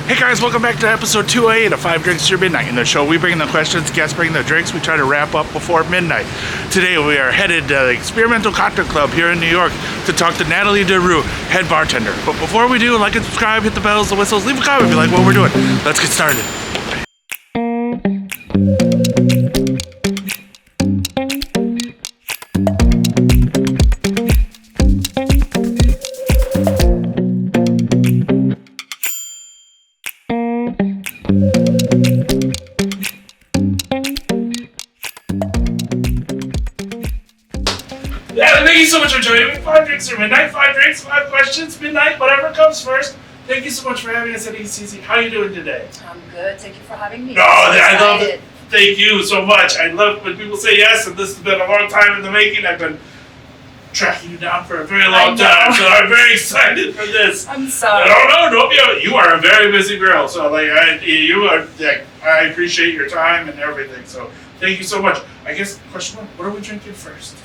Hey guys, welcome back to episode 208 of 5 Drinks Through Midnight. In the show, we bring the questions, guests bring the drinks. We try to wrap up before midnight. Today, we are headed to the Experimental Cocktail Club here in New York to talk to Nathalie Durrieu, head bartender. But before we do, like and subscribe, hit the bells, the whistles, leave a comment if you like what we're doing. Let's get started. Thank you so much for joining me. 5 Drinks Through Midnight. 5 drinks, 5 questions, midnight, whatever comes first. Thank you so much for having us at ECC. How are you doing today? I'm good. Thank you for having me. No, I love it. Thank you so much. I love when people say yes, and this has been a long time in the making. I've been tracking you down for a very long time, so I'm very excited for this. I'm sorry. No, don't be. You are a very busy girl, so I appreciate your time and everything. So thank you so much. I guess question one: what are we drinking first?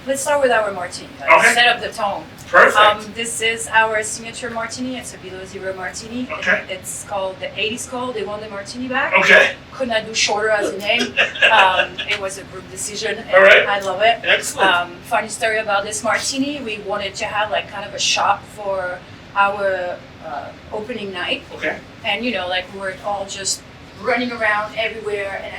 Let's start with our martini. Okay. Set up the tone. Perfect. This is our signature martini. It's a below zero martini. Okay. It's called the 80s Call. They want the martini back. Okay. Could not do shorter as a name. It was a group decision. And All right. I love it. Excellent. Funny story about this martini. We wanted to have like kind of a shop for our opening night. Okay. And we were all just running around everywhere, and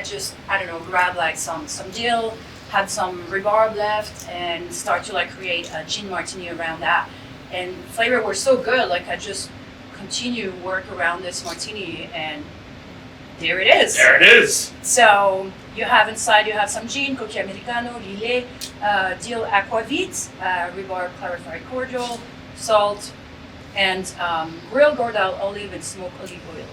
I grabbed like some dill, had some rhubarb left, and start to create a gin martini around that. And flavor were so good, I just continue work around this martini, and there it is. There it is. So you have some gin, coquille americano, lillet, dill aquavit, rhubarb clarified cordial, salt, and grilled Gordal olive and smoked olive oil.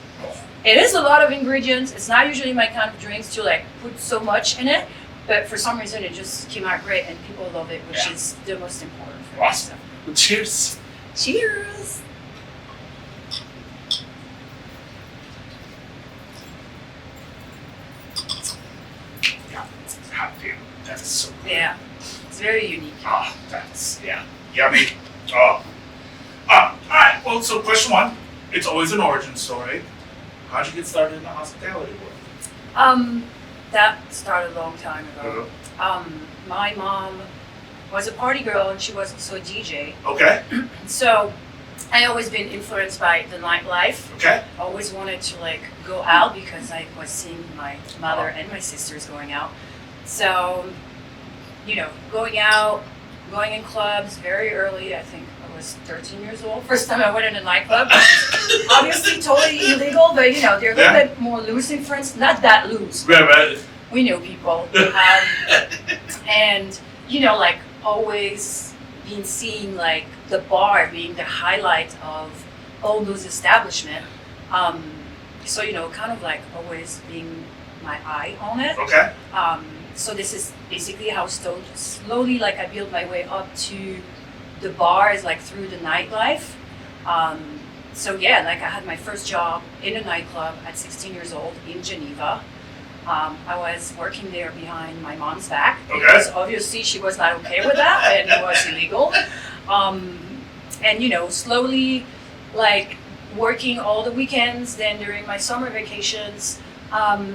It is a lot of ingredients. It's not usually my kind of drinks to put so much in it, but for some reason it just came out great and people love it, which is the most important for awesome. Well, cheers. Cheers. Yeah, hot damn. That's so good. Yeah, it's very unique. Oh, yummy. Oh. All right, well, so question one. It's always an origin story. How'd you get started in the hospitality world? That started a long time ago. My mom was a party girl and she was also a DJ. Okay. So I always been influenced by the nightlife. Okay. Always wanted to go out because I was seeing my mother and my sisters going out. So, going out, going in clubs very early. I think I was 13 years old. First time I went in a nightclub. Obviously totally illegal, but they're a little bit more loose in France. Not that loose. Right. We know people. And, always being seen the bar being the highlight of all those establishments. So, kind of always being my eye on it. Okay. So this is basically how slowly I built my way up to the bars through the nightlife. So yeah, I had my first job in a nightclub at 16 years old in Geneva. I was working there behind my mom's back because obviously she was not okay with that and it was illegal. And slowly working all the weekends, then during my summer vacations,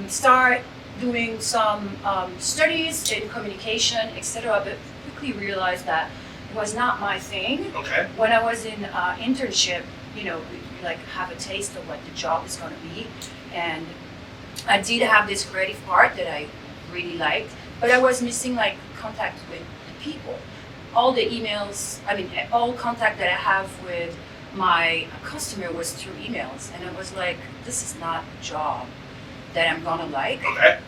start doing some studies in communication, etc. But quickly realized that it was not my thing. Okay. When I was in internship, you have a taste of what the job is going to be, and I did have this creative part that I really liked, but I was missing contact with the people. All the emails, all contact that I have with my customer was through emails, and I was like, this is not a job that I'm gonna like. Okay.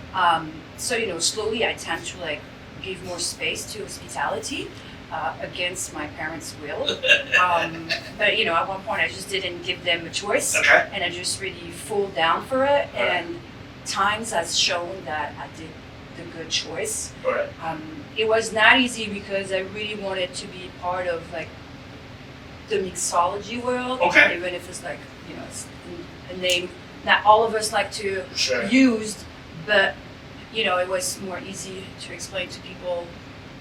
So slowly I tend to give more space to hospitality against my parents' will. But at one point I just didn't give them a choice, and I just really full down for it. And times has shown that I did the good choice. It was not easy because I really wanted to be part of the mixology world, even if it's it's a name that all of us like to use, but it was more easy to explain to people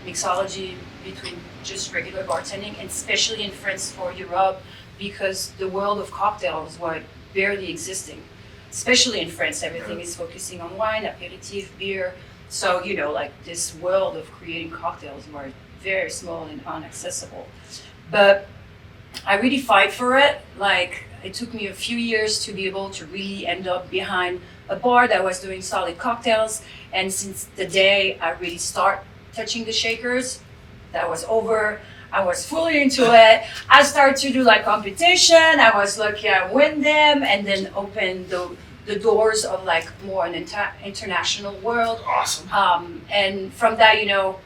mixology between just regular bartending, and especially in France or Europe, because the world of cocktails was barely existing, especially in France. Everything is focusing on wine, aperitif, beer. So, you know, like this world of creating cocktails were very small and inaccessible. But I really fight for it. Like, it took me a few years to be able to really end up behind a bar that was doing solid cocktails. And since the day I really start touching the shakers, that was over. I was fully into it. I started to do like competition. I was lucky I win them and then open the doors of like more an international world. Awesome. And from that, you know,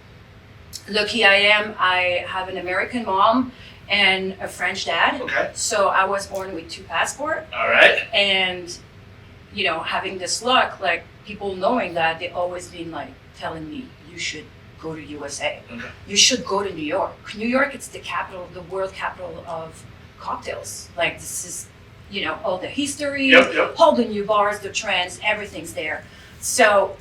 lucky I am. I have an American mom and a French dad. Okay. So I was born with 2 passports. All right. And, you know, having this luck, like people knowing that, they always been like telling me, you should go to USA. Okay. You should go to New York. New York, it's the capital, the world capital of cocktails. Like this is, you know, all the history, all the new bars, the trends, everything's there. So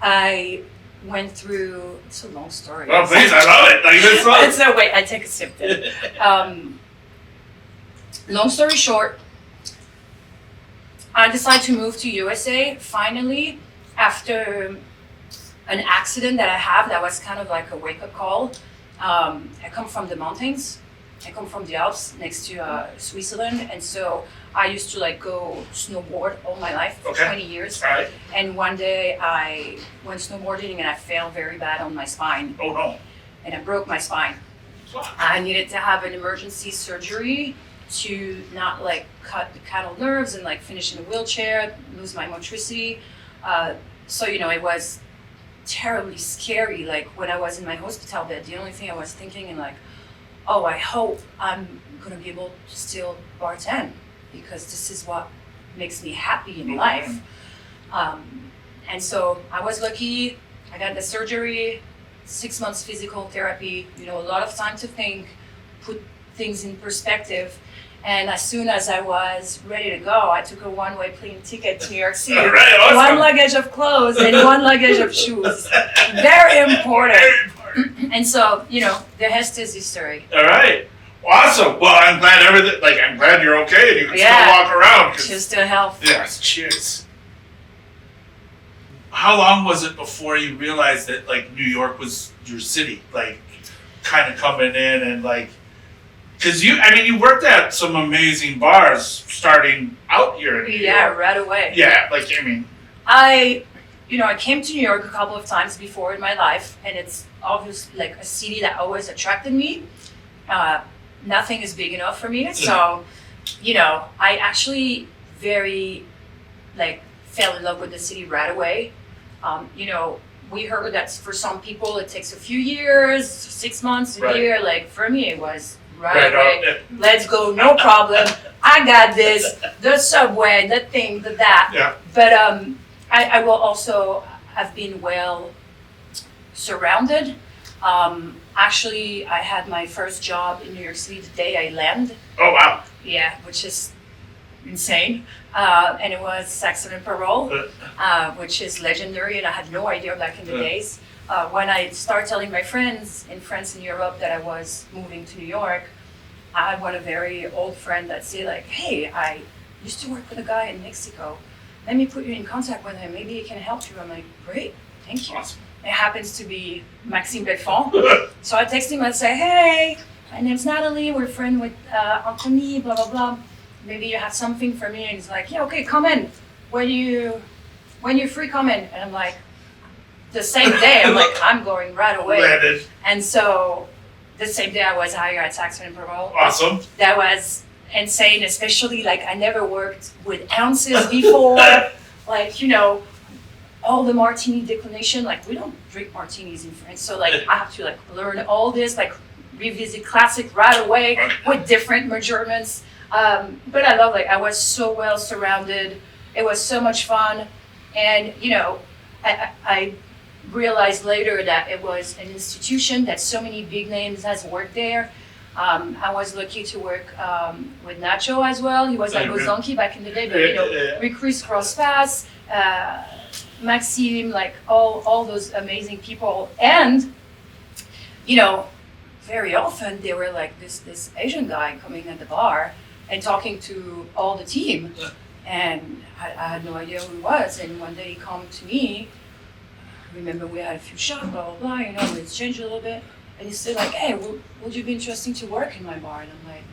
I went through, it's a long story. Well, please, I love it. Like, this one. It's no way, I take a sip then. Long story short, I decided to move to USA finally after an accident that I have that was kind of like a wake-up call. I come from the mountains. I come from the Alps next to Switzerland, and so I used to like go snowboard all my life for 20 years. All right. And one day I went snowboarding and I fell very bad on my spine. Oh no. And I broke my spine. I needed to have an emergency surgery to not like cut the cattle nerves and like finish in a wheelchair, lose my motricity. So, you know, it was terribly scary. Like when I was in my hospital bed, the only thing I was thinking and like, oh, I hope I'm gonna be able to still bartend because this is what makes me happy in life. And so I was lucky. I got the surgery, 6 months physical therapy, you know, a lot of time to think, put things in perspective. And as soon as I was ready to go, I took a one-way plane ticket to New York City. All right, awesome. 1 luggage of clothes and 1 luggage of shoes. Very important. And so, you know, the rest is history. All right. Awesome. Well, I'm glad I'm glad you're okay and you can still walk around. Just to health. Yes, cheers. How long was it before you realized that like New York was your city? Like kind of coming in and like, cause you worked at some amazing bars starting out here in New York. Yeah, right away. Yeah, like, I came to New York a couple of times before in my life, and it's obviously like a city that always attracted me. Nothing is big enough for me, so, you know, I actually very, like, fell in love with the city right away. You know, we heard that for some people it takes a few years, 6 months, a year. Like, for me, it was right away. Let's go, no problem. I got this, the subway, the thing, the that. Yeah. But I will also have been well surrounded. Actually, I had my first job in New York City the day I landed. Oh, wow. Yeah, which is insane. And it was Saxon Parole, which is legendary, and I had no idea back in the days. When I started telling my friends in France and Europe that I was moving to New York, I had a very old friend that said like, hey, I used to work with a guy in Mexico. Let me put you in contact with him. Maybe he can help you. I'm like, great, thank you. Awesome. It happens to be Maxime Belfond. So I text him and say, hey, my name's Nathalie. We're friends with Anthony, blah, blah, blah. Maybe you have something for me. And he's like, yeah, okay, come in. When you're free, come in. And I'm like, the same day, I'm like, I'm going right away. Landed. And so the same day I was hired at Saxon Parole. Awesome. That was insane, especially like I never worked with ounces before. Like, you know, all the martini declination, like we don't drink martinis in France. So like I have to like learn all this, like revisit classic right away with different measurements. But I love, like I was so well surrounded. It was so much fun. And, you know, I realized later that it was an institution that so many big names has worked there. I was lucky to work with Nacho as well. He was like Ozonki back in the day, but you know, with Chris Crosspass, Maxime, like all those amazing people. And, you know, very often they were like this Asian guy coming at the bar and talking to all the team. And I had no idea who he was. And one day he came to me. Remember, we had a few shots, blah, blah, blah, you know, we exchanged a little bit. And he said, like, hey, would you be interested to work in my bar? And I'm like,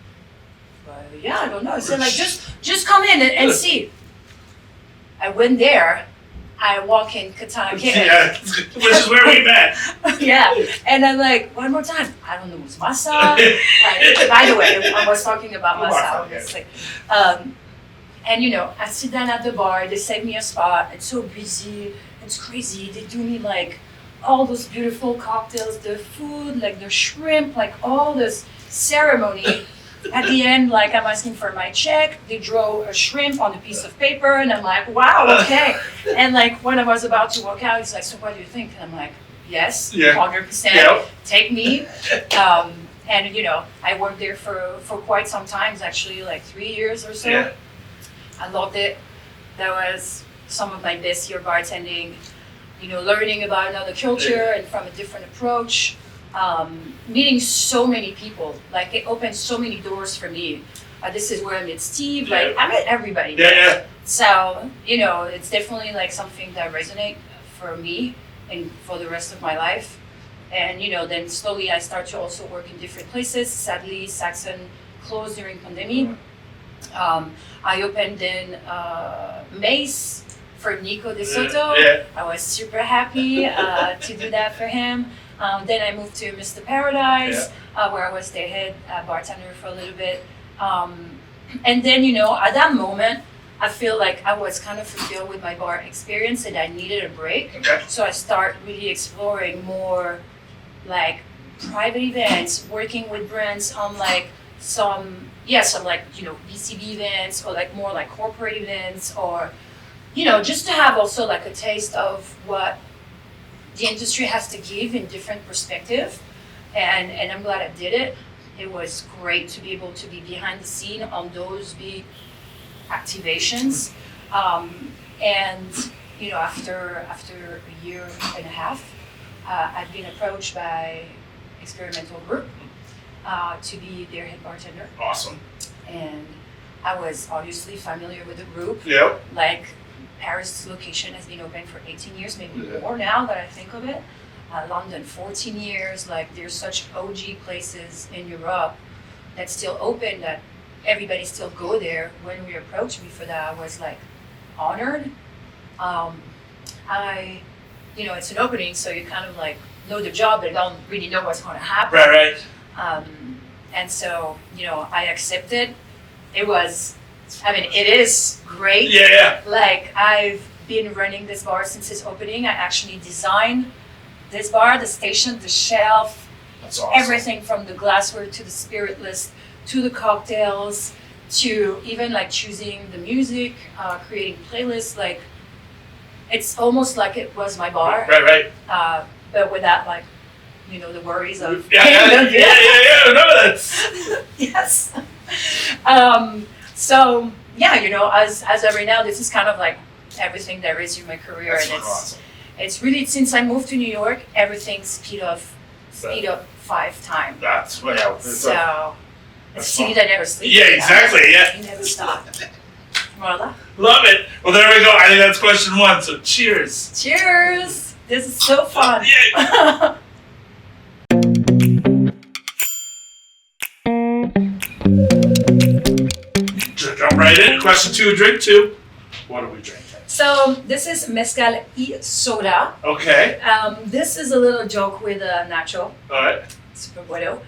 well, yeah, I don't know. He said, like, just come in and see. I went there. I walk in Katana Kitten. Yeah, which is where we met. Yeah, and I'm like, one more time. I don't know who's Masa. By the way, I was talking about Masa, obviously. And you know, I sit down at the bar. They save me a spot. It's so busy. It's crazy. They do me like all those beautiful cocktails, the food, like the shrimp, like all this ceremony. At the end, like I'm asking for my check, they draw a shrimp on a piece of paper, and I'm like, wow, okay. And like when I was about to walk out, he's like, so what do you think? And I'm like, yes, 100%, Yep. take me. And you know, I worked there for quite some time, actually like 3 years or so. Yeah. I loved it. That was some of my best year bartending, you know, learning about another culture and from a different approach. Meeting so many people, like it opened so many doors for me. This is where I met Steve, like I met everybody. Yeah. So, you know, it's definitely like something that resonates for me and for the rest of my life. And, you know, then slowly I start to also work in different places. Sadly, Saxon closed during pandemic. I opened in Mace for Nico De Soto. I was super happy to do that for him. Then I moved to Mr. Paradise, where I was the head bartender for a little bit. And then, you know, at that moment, I feel like I was kind of fulfilled with my bar experience and I needed a break. Okay. So I started really exploring more like private events, working with brands on like some like, you know, BCB events or like more like corporate events or, you know, just to have also like a taste of what the industry has to give in different perspective, and I'm glad I did it. It was great to be able to be behind the scene on those big activations, and you know, after a year and a half, I've been approached by Experimental Group to be their head bartender. Awesome. And I was obviously familiar with the group. Yep. Like Paris location has been open for 18 years, maybe more now that I think of it. London, 14 years. Like there's such OG places in Europe that's still open that everybody still go there. When we approached me for that, I was like honored. You know, it's an opening, so you kind of like know the job, but don't really know what's going to happen. Right. And so, you know, I accepted. It is great. Yeah. Like I've been running this bar since its opening. I actually designed this bar, the station, the shelf, That's awesome. everything from the glassware to the spirit list to the cocktails to even like choosing the music, creating playlists. Like it's almost like it was my bar. Right. But without like, you know, the worries of Yeah. No, that's yes. So yeah, you know, as of right now, this is kind of like everything there is in my career, That's and awesome. it's really since I moved to New York, everything's speed up 5 times. That's what else. So it's a city fun. that never sleeps. Yeah, exactly. Yeah. You never stop. Voila. Love it. Well, there we go. I think that's question 1. So cheers. Cheers. This is so fun. Yeah. Jump right in. Question 2, drink 2. What are we drinking? So this is mezcal y soda. Okay. This is a little joke with Nacho. All right. Super bueno.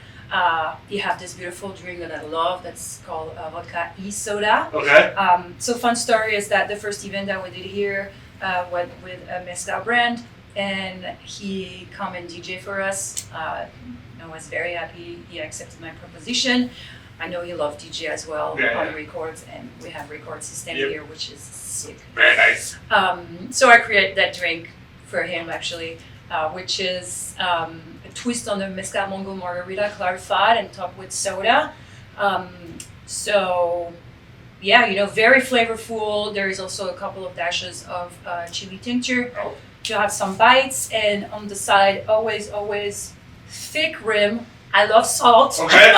You have this beautiful drink that I love that's called vodka y soda. Okay. So fun story is that the first event that we did here went with a mezcal brand, and he come and DJ for us. I was very happy he accepted my proposition. I know you love DJ as well on records, and we have record system here, which is sick. Very nice. So I created that drink for him actually, which is a twist on the mezcal mango margarita, clarified and topped with soda. So yeah, you know, very flavorful. There is also a couple of dashes of chili tincture to have some bites, and on the side, always thick rim, I love salt. Okay.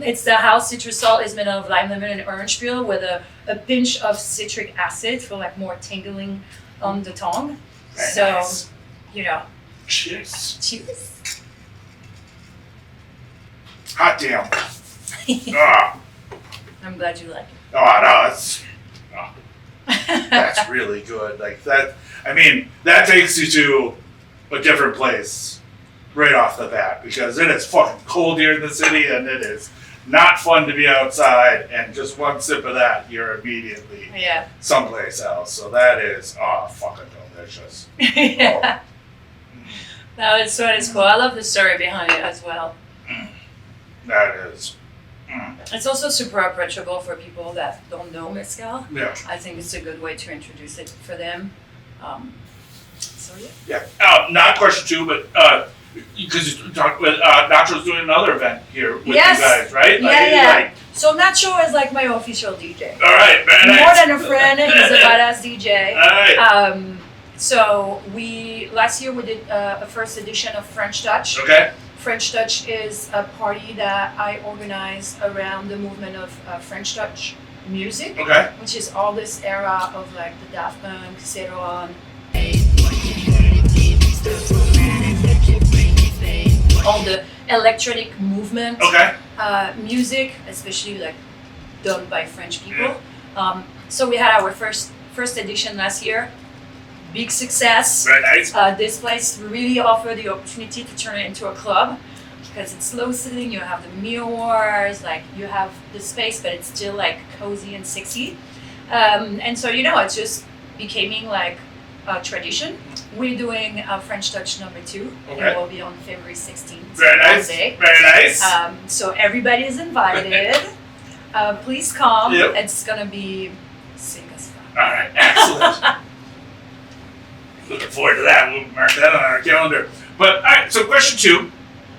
It's the house citrus salt is made of lime, lemon, and orange peel with a pinch of citric acid for like more tingling on the tongue. Very so, nice. you know. Cheers. Cheers. Hot damn. Ah. I'm glad you like it. Oh, no, that's really good. Like that, I mean, that takes you to a different place right off the bat because it is fucking cold here in the city and it is not fun to be outside and just one sip of that, you're immediately someplace else. So that is, fucking delicious. Yeah. No, it's cool. I love the story behind it as well. That is. It's also super approachable for people that don't know mezcal. Yeah. I think it's a good way to introduce it for them. So yeah. Not question two, but because you talked with Nacho's doing another event here with you guys, right? Yeah. So Nacho is like my official DJ. All right, very nice. More than a friend, he's a badass DJ. All right. So last year we did a first edition of French Touch. Okay. French Touch is a party that I organize around the movement of French Touch music, which is all this era of like the Daft Punk, Saxon, all the electronic movement music, especially like done by French people. So we had our first edition last year. Big success. Very nice. This place really offered the opportunity to turn it into a club because it's slow sitting. You have the mirrors, like you have the space, but it's still like cozy and sexy. And so it's just becoming like a tradition. We're doing a French Touch number 2. It will be on February 16th. Very nice. Day. Very nice. So everybody is invited. Please come. Yep. It's gonna be sick as fuck. All right. Excellent. Looking forward to that. We'll mark that on our calendar. But all right, so question 2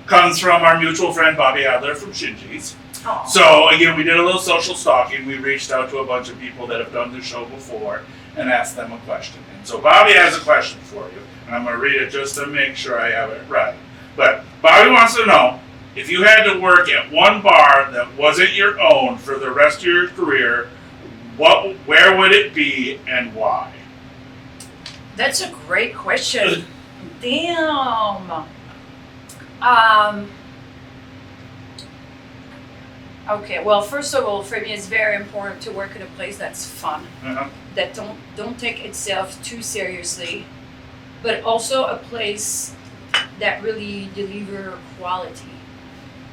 comes from our mutual friend Bobby Adler from Shinji's. Aww. So again, we did a little social stalking. We reached out to a bunch of people that have done the show before and asked them a question. And so Bobby has a question for you, and I'm going to read it just to make sure I have it right. But Bobby wants to know, if you had to work at one bar that wasn't your own for the rest of your career, where would it be and why? That's a great question. Damn. Okay. Well, first of all, for me, it's very important to work in a place that's fun, that don't take itself too seriously, but also a place that really deliver quality.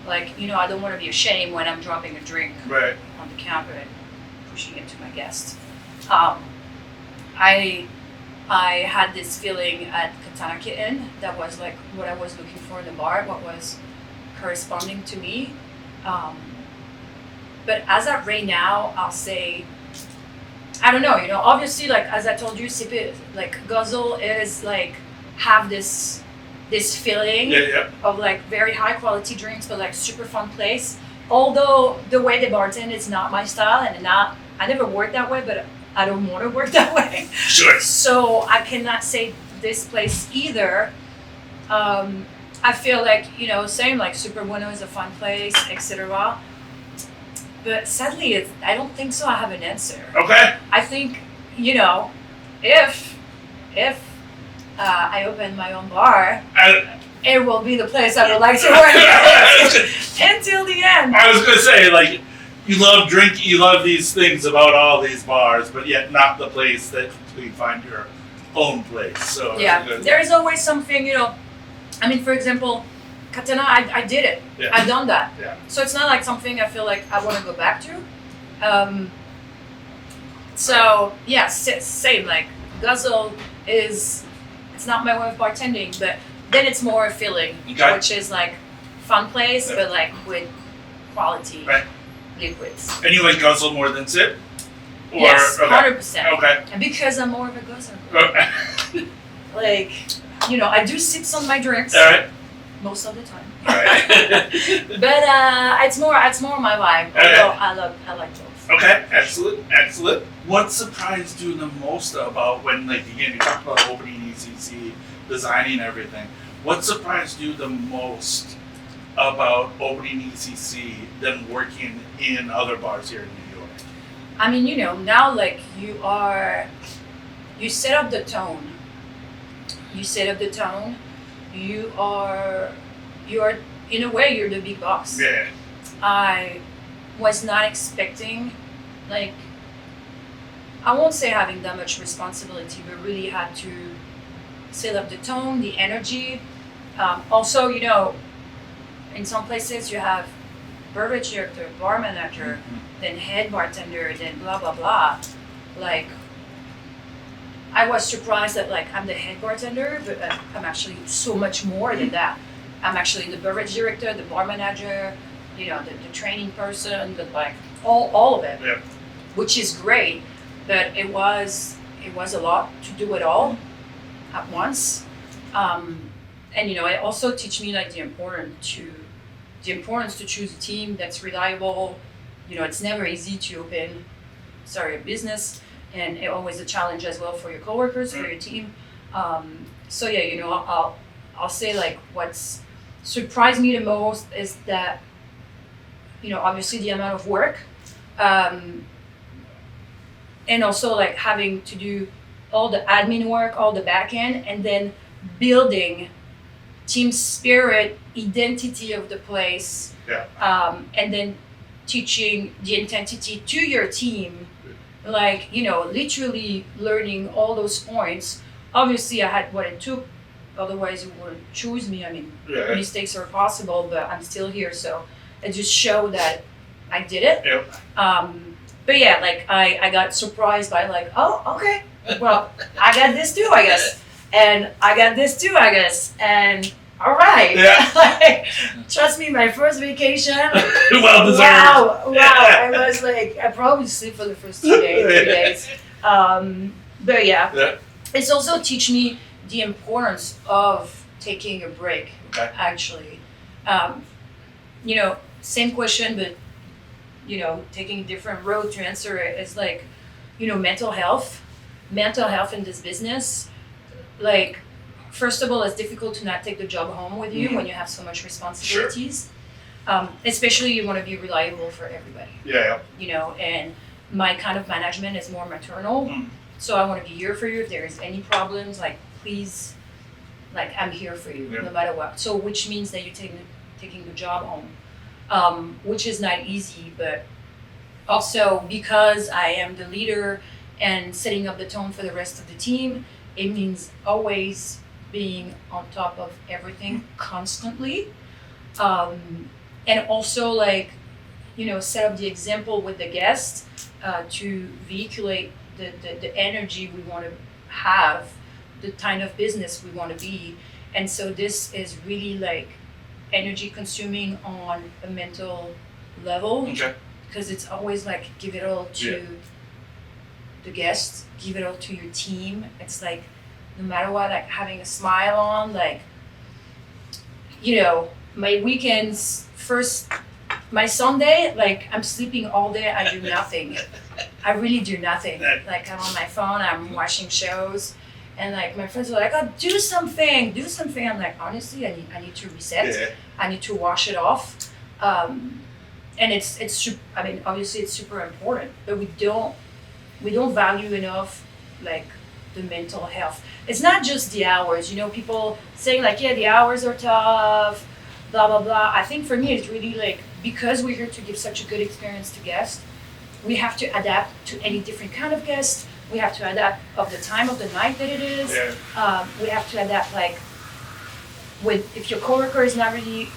Like I don't want to be ashamed when I'm dropping a drink on the counter and pushing it to my guests. I had this feeling at Katana Kitten that was like what I was looking for in the bar, what was corresponding to me. But as of right now, I'll say, I don't know, obviously, like as I told you, like Guzzle is like have this feeling of like very high quality drinks, but like super fun place. Although the way they bartend is not my style, and I never worked that way, but I don't want to work that way. Sure. So I cannot say this place either. I feel like, same like Super Bueno is a fun place, etc. But sadly, I don't think so. I have an answer. Okay. I think, if I open my own bar, it will be the place I would like to work at until the end. I was going to say, like, you love drinking, you love these things about all these bars, but yet not the place that you find your own place. So there is always something, I mean, for example, Katana, I did it. Yeah. I've done that. Yeah. So it's not like something I feel like I want to go back to. So yeah, same. Like Guzzle it's not my way of bartending, but then it's more a feeling, which is like fun place, but like with quality liquids. And you like Guzzle more than Sip? Yes, 100%. Okay. And because I'm more of a guzzler. Like, I do sips on my drinks. All right. Most of the time. All right. But it's more my vibe. Although I like both. Okay, excellent. What surprised you the most about when, like, again, you talked about opening ECC, designing everything. What surprised you the most about opening ECC than working in other bars here in New York? I mean, now like you set up the tone. You set up the tone. You are in a way you're the big boss. Yeah. I was not expecting, like, I won't say having that much responsibility, but really had to set up the tone, the energy. Also, in some places you have beverage director, bar manager, then head bartender, then blah blah blah. Like, I was surprised that like I'm the head bartender, but I'm actually so much more than that. I'm actually the beverage director, the bar manager, the training person, like all of it, which is great. But it was a lot to do it all at once, and it also teach me like the importance to choose a team that's reliable. It's never easy to open a business, and it always a challenge as well for your coworkers, for your team. So yeah, I'll say like what's surprised me the most is that obviously the amount of work, and also like having to do all the admin work, all the back end, and then building team spirit, identity of the place, and then teaching the identity to your team, like literally learning all those points. Obviously I had what it took, otherwise you wouldn't choose me. I mean, mistakes are possible, but I'm still here, so it just showed that I did it. But yeah, like I got surprised by like, oh, okay, well, I got this too, I guess, and I got this too, I guess, and all right. Like, trust me, my first vacation. Well deserved. Wow. I was like, I probably sleep for the first 2 days, 3 days. But yeah, it's also teach me the importance of taking a break. Actually, same question, but taking a different road to answer it is like, mental health in this business. Like, first of all, it's difficult to not take the job home with you when you have so much responsibilities. Especially you want to be reliable for everybody. And my kind of management is more maternal. So I want to be here for you. If there's any problems, like, please, like, I'm here for you no matter what. So which means that you're taking the job home, which is not easy, but also because I am the leader and setting up the tone for the rest of the team, it means always being on top of everything constantly. And also like, set up the example with the guests to vehiculate the energy we want to have, the kind of business we want to be. And so this is really like energy consuming on a mental level, because it's always like give it all to the guests, give it all to your team. It's like no matter what, like having a smile on, like, my weekends, my Sunday, like I'm sleeping all day, I do nothing. I really do nothing. Like I'm on my phone, I'm watching shows, and like my friends are like, oh, do something. I'm like, honestly, I need to reset. I need to wash it off. And it's I mean, obviously it's super important, but we don't value enough like the mental health. It's not just the hours, people saying like, yeah, the hours are tough, blah blah blah. I think for me it's really like, because we're here to give such a good experience to guests, we have to adapt to any different kind of guest. We have to adapt of the time of the night that it is. We have to adapt like if your coworker is not really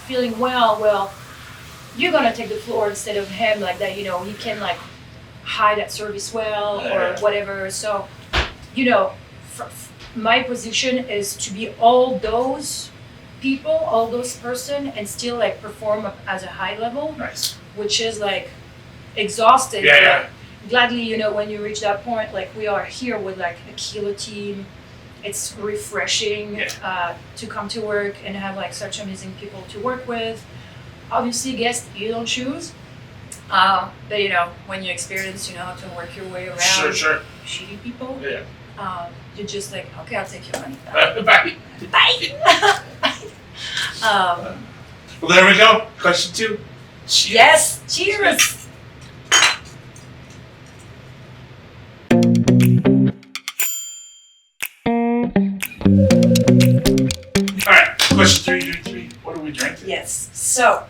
feeling well, you're gonna take the floor instead of him, like that, he can like hide at service well or whatever. So, my position is to be all those people, all those person, and still like perform as a high level. Nice. Which is like exhausted. Yeah. Gladly, when you reach that point, like we are here with like a killer team. It's refreshing to come to work and have like such amazing people to work with. Obviously, guests you don't choose, but when you experience, how to work your way around shitty people. You're just like, okay, I'll take your money. Bye. Well, there we go. Question 2. Cheers. Yes, cheers. All right, question 3. What are we drinking? Yes. So,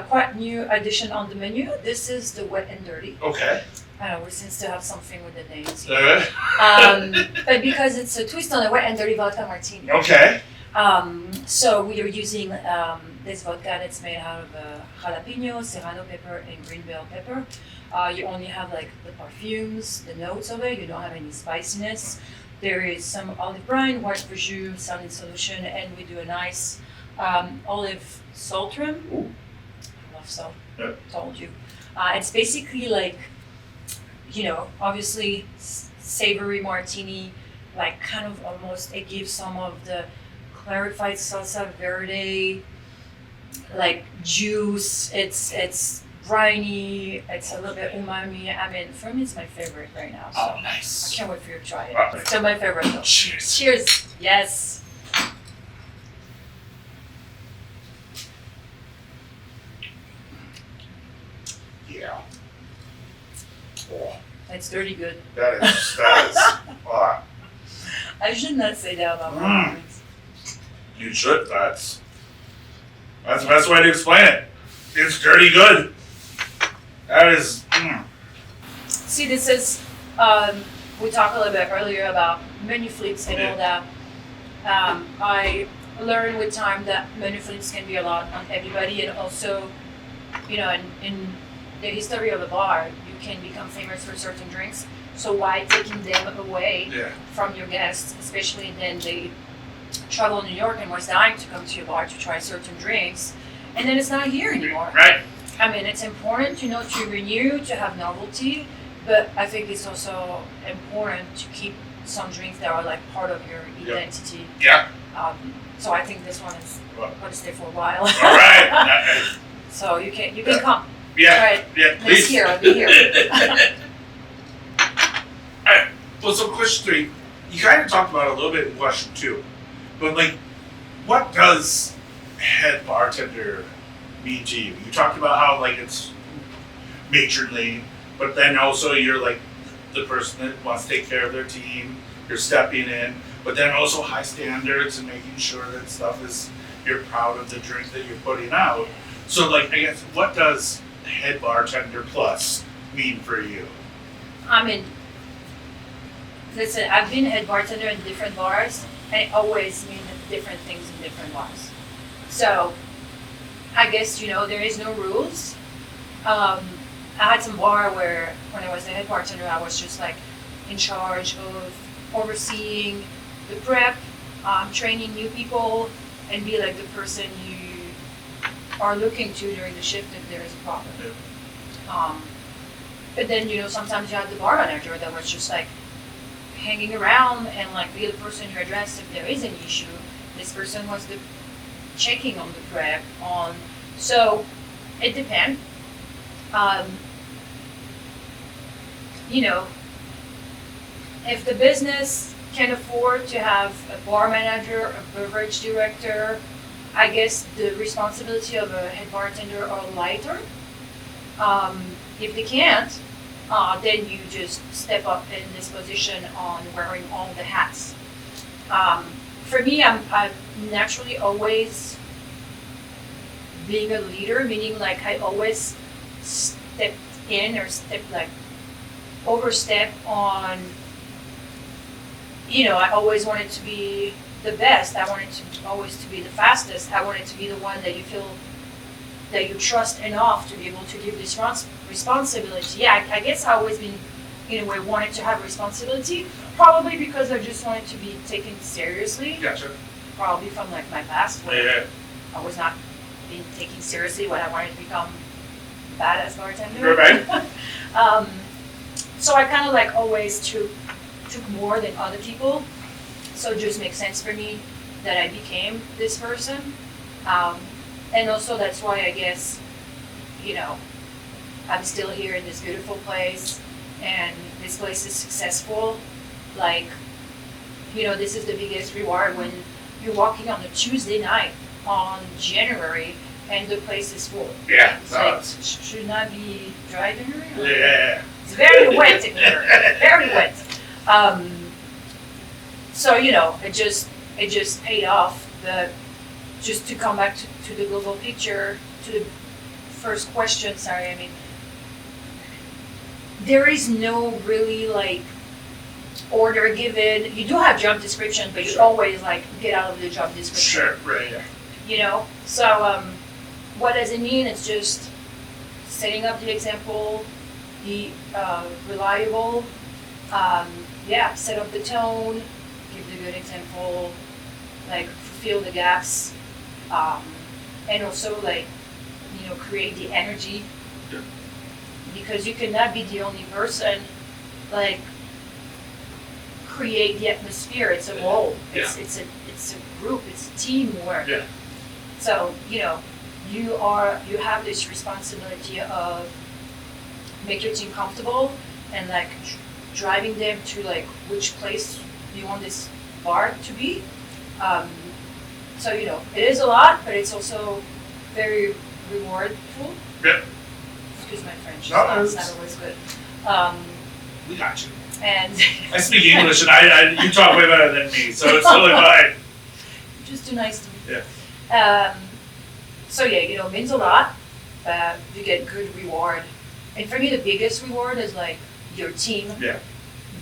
quite new addition on the menu. This is the wet and dirty. Okay. I know we seem to have something with the names All here. right. But because it's a twist on a wet and dirty vodka martini. Okay. So we are using this vodka that's made out of jalapeno, serrano pepper, and green bell pepper. You only have like the perfumes, the notes of it. You don't have any spiciness. There is some olive brine, white verjus, salt in solution, and we do a nice olive salt rim. Ooh. I love salt. Yep. Told you. It's basically like, obviously savory martini, like kind of almost, it gives some of the clarified salsa verde, like juice. It's briny. It's a little bit umami. I mean, for me, it's my favorite right now. So Oh, I nice. can't wait for you to try it. Wow. It's still my favorite though. Cheers. Cheers. Yes. Yeah. Oh, It's dirty good. that is. Oh, I should not say that about Mm. my drinks. you should. That's the best way to explain it. It's dirty good. That is. See, this is, we talked a little bit earlier about menu flips and all that. I learned with time that menu flips can be a lot on everybody, and also, in the history of a bar, you can become famous for certain drinks. So why taking them away Yeah. from your guests, especially then they travel to New York and was dying to come to your bar to try certain drinks, and then it's not here anymore. Right. I mean, it's important, to renew, to have novelty, but I think it's also important to keep some drinks that are like part of your identity. Yeah. So I think this one is Well. going to stay for a while. All right. So you can Yeah. come. Yeah. Right. Yeah. Next Please. year, I'll be here. Alright, well, so question 3, you kind of talked about it a little bit in question 2, but like, what does head bartender mean to you? You talked about how like it's matronly, but then also you're like the person that wants to take care of their team, you're stepping in, but then also high standards and making sure that you're proud of the drink that you're putting out. So like, I guess, what does head bartender plus mean for you? I mean, listen, I've been head bartender in different bars, and it always means different things in different bars. So, I guess, there is no rules. I had some bar where, when I was the head bartender, I was just like in charge of overseeing the prep, training new people, and be like the person you are looking to during the shift if there is a problem. But then, sometimes you have the bar manager that was just like hanging around and like be the person you address if there is an issue. This person was the checking on the prep so it depends. If the business can afford to have a bar manager, a beverage director, I guess the responsibility of a head bartender are lighter. If they can't, then you just step up in this position on wearing all the hats. For me, I'm naturally always being a leader, meaning like I always step in or overstep on, I always wanted to be the best. I wanted to always to be the fastest. I wanted to be the one that you feel that you trust enough to be able to give this responsibility. Yeah, I guess I always been, in a way, wanted to have responsibility, probably because I just wanted to be taken seriously. Gotcha. Probably from like my past where Yeah. I was not being taken seriously when I wanted to become a badass bartender. Right. So I kind of like always took more than other people. So it just makes sense for me that I became this person. And also that's why I guess, I'm still here in this beautiful place and this place is successful. Like, this is the biggest reward when you're walking on a Tuesday night on January and the place is full. Yeah. It's like, should not be driving around. Yeah. It's very wet in here, very wet. So it just paid off. Just to come back to the global picture, to the first question. Sorry, I mean, there is no really like order given. You do have job description, but you always like get out of the job description. Sure, right. Yeah. So what does it mean? It's just setting up the example, be reliable, set up the tone, give the good example, like fill the gaps, and also like create the energy. Yeah. Because you cannot be the only person like create the atmosphere. It's a role. It's a group. It's teamwork. Yeah. So you have this responsibility of make your team comfortable and like driving them to like which place you want this bar to be. So it is a lot, but it's also very rewardful. Yeah. Excuse my French. No, it's not always good. We got you. And I speak English, and you talk way better than me, so it's totally fine. Just too nice to me. Yeah. So it means a lot. You get good reward, and for me the biggest reward is like your team. Yeah.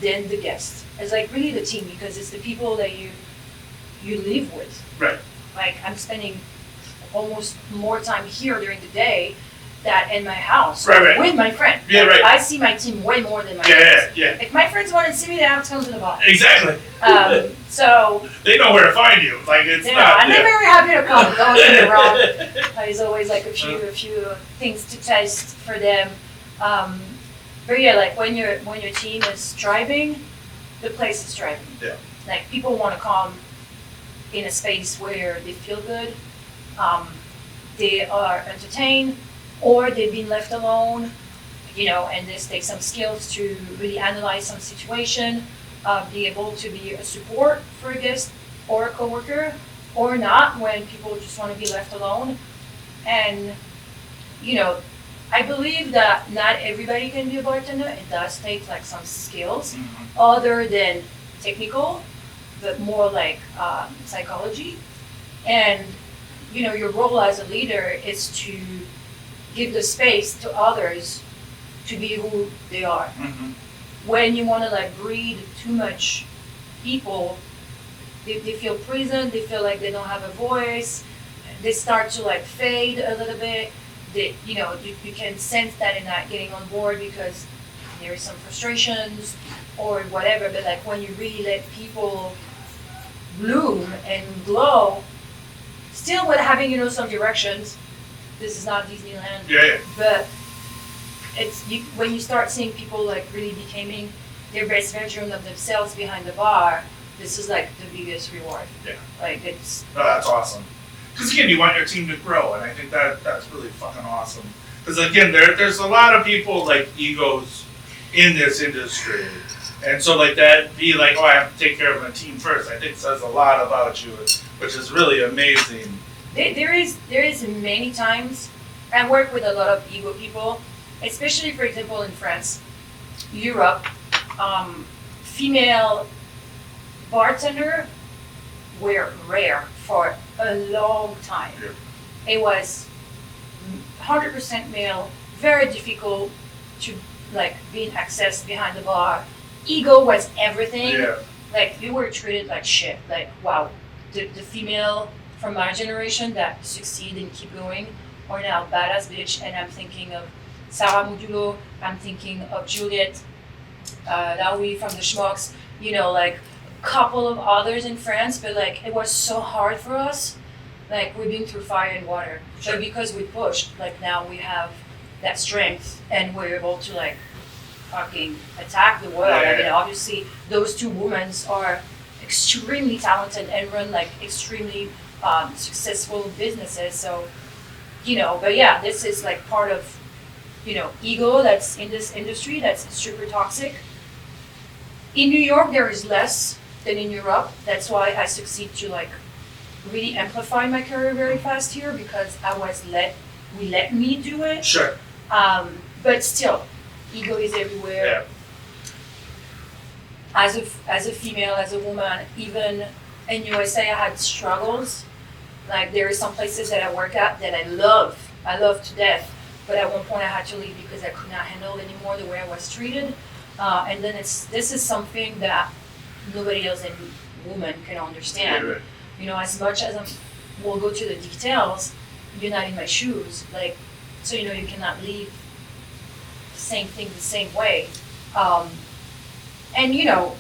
Then the guests. It's like really the team because it's the people that you live with. Right. Like I'm spending almost more time here during the day than in my house with my friend. Yeah, right. I see my team way more than my friends. Yeah. If my friends want to see me, they have to come to the bar. Exactly. So they know where to find you. Like it's not. And they're very happy to come. Don't get me wrong. There's always like a few things to test for them. But like when your team is driving, the place is driving. Yeah. Like people want to come in a space where they feel good, they are entertained, or they've been left alone, and this takes some skills to really analyze some situation, be able to be a support for a guest or a coworker, or not when people just want to be left alone. And, I believe that not everybody can be a bartender. It does take like some skills other than technical, but more like psychology. And, your role as a leader is to give the space to others to be who they are. Mm-hmm. When you want to like breed too much people, they feel prisoned, they feel like they don't have a voice, they start to like fade a little bit. You can sense that they're not getting on board because there is some frustrations or whatever, but like when you really let people bloom and glow, still with having, some directions. This is not Disneyland. Yeah. But when you start seeing people like really becoming their best version of themselves behind the bar, this is like the biggest reward. Yeah. Like it's. No, that's awesome. Because again, you want your team to grow, and I think that's really fucking awesome. Because again, there's a lot of people like egos in this industry, and so like that be like, I have to take care of my team first. I think says a lot about you, which is really amazing. There is many times I work with a lot of ego people, especially for example in France, Europe, female bartender were rare for a long time. Yeah. It was 100% male, very difficult to like being accessed behind the bar. Ego was everything. Yeah. Like you were treated like shit. Like wow, the female from my generation that succeed and keep going are now badass bitch. And I'm thinking of Sarah Modulo. I'm thinking of Juliette Daoui from the Schmucks. Like a couple of others in France. But like it was so hard for us. Like we've been through fire and water. Sure. But because we pushed, like now we have that strength and we're able to like fucking attack the world. Yeah. I mean, obviously those two women are extremely talented and run like extremely successful businesses. So, but yeah, this is like part of, ego that's in this industry that's super toxic. In New York, there is less than in Europe. That's why I succeed to like really amplify my career very fast here because we let me do it. Sure. But still, ego is everywhere. Yeah. As a female, as a woman, even in USA, I had struggles. Like there are some places that I work at that I love to death. But at one point I had to leave because I could not handle anymore the way I was treated. And then this is something that nobody else in women can understand. Right. You know, as much as we'll go to the details, you're not in my shoes. Like, so you know, you cannot leave the same thing the same way. And you know,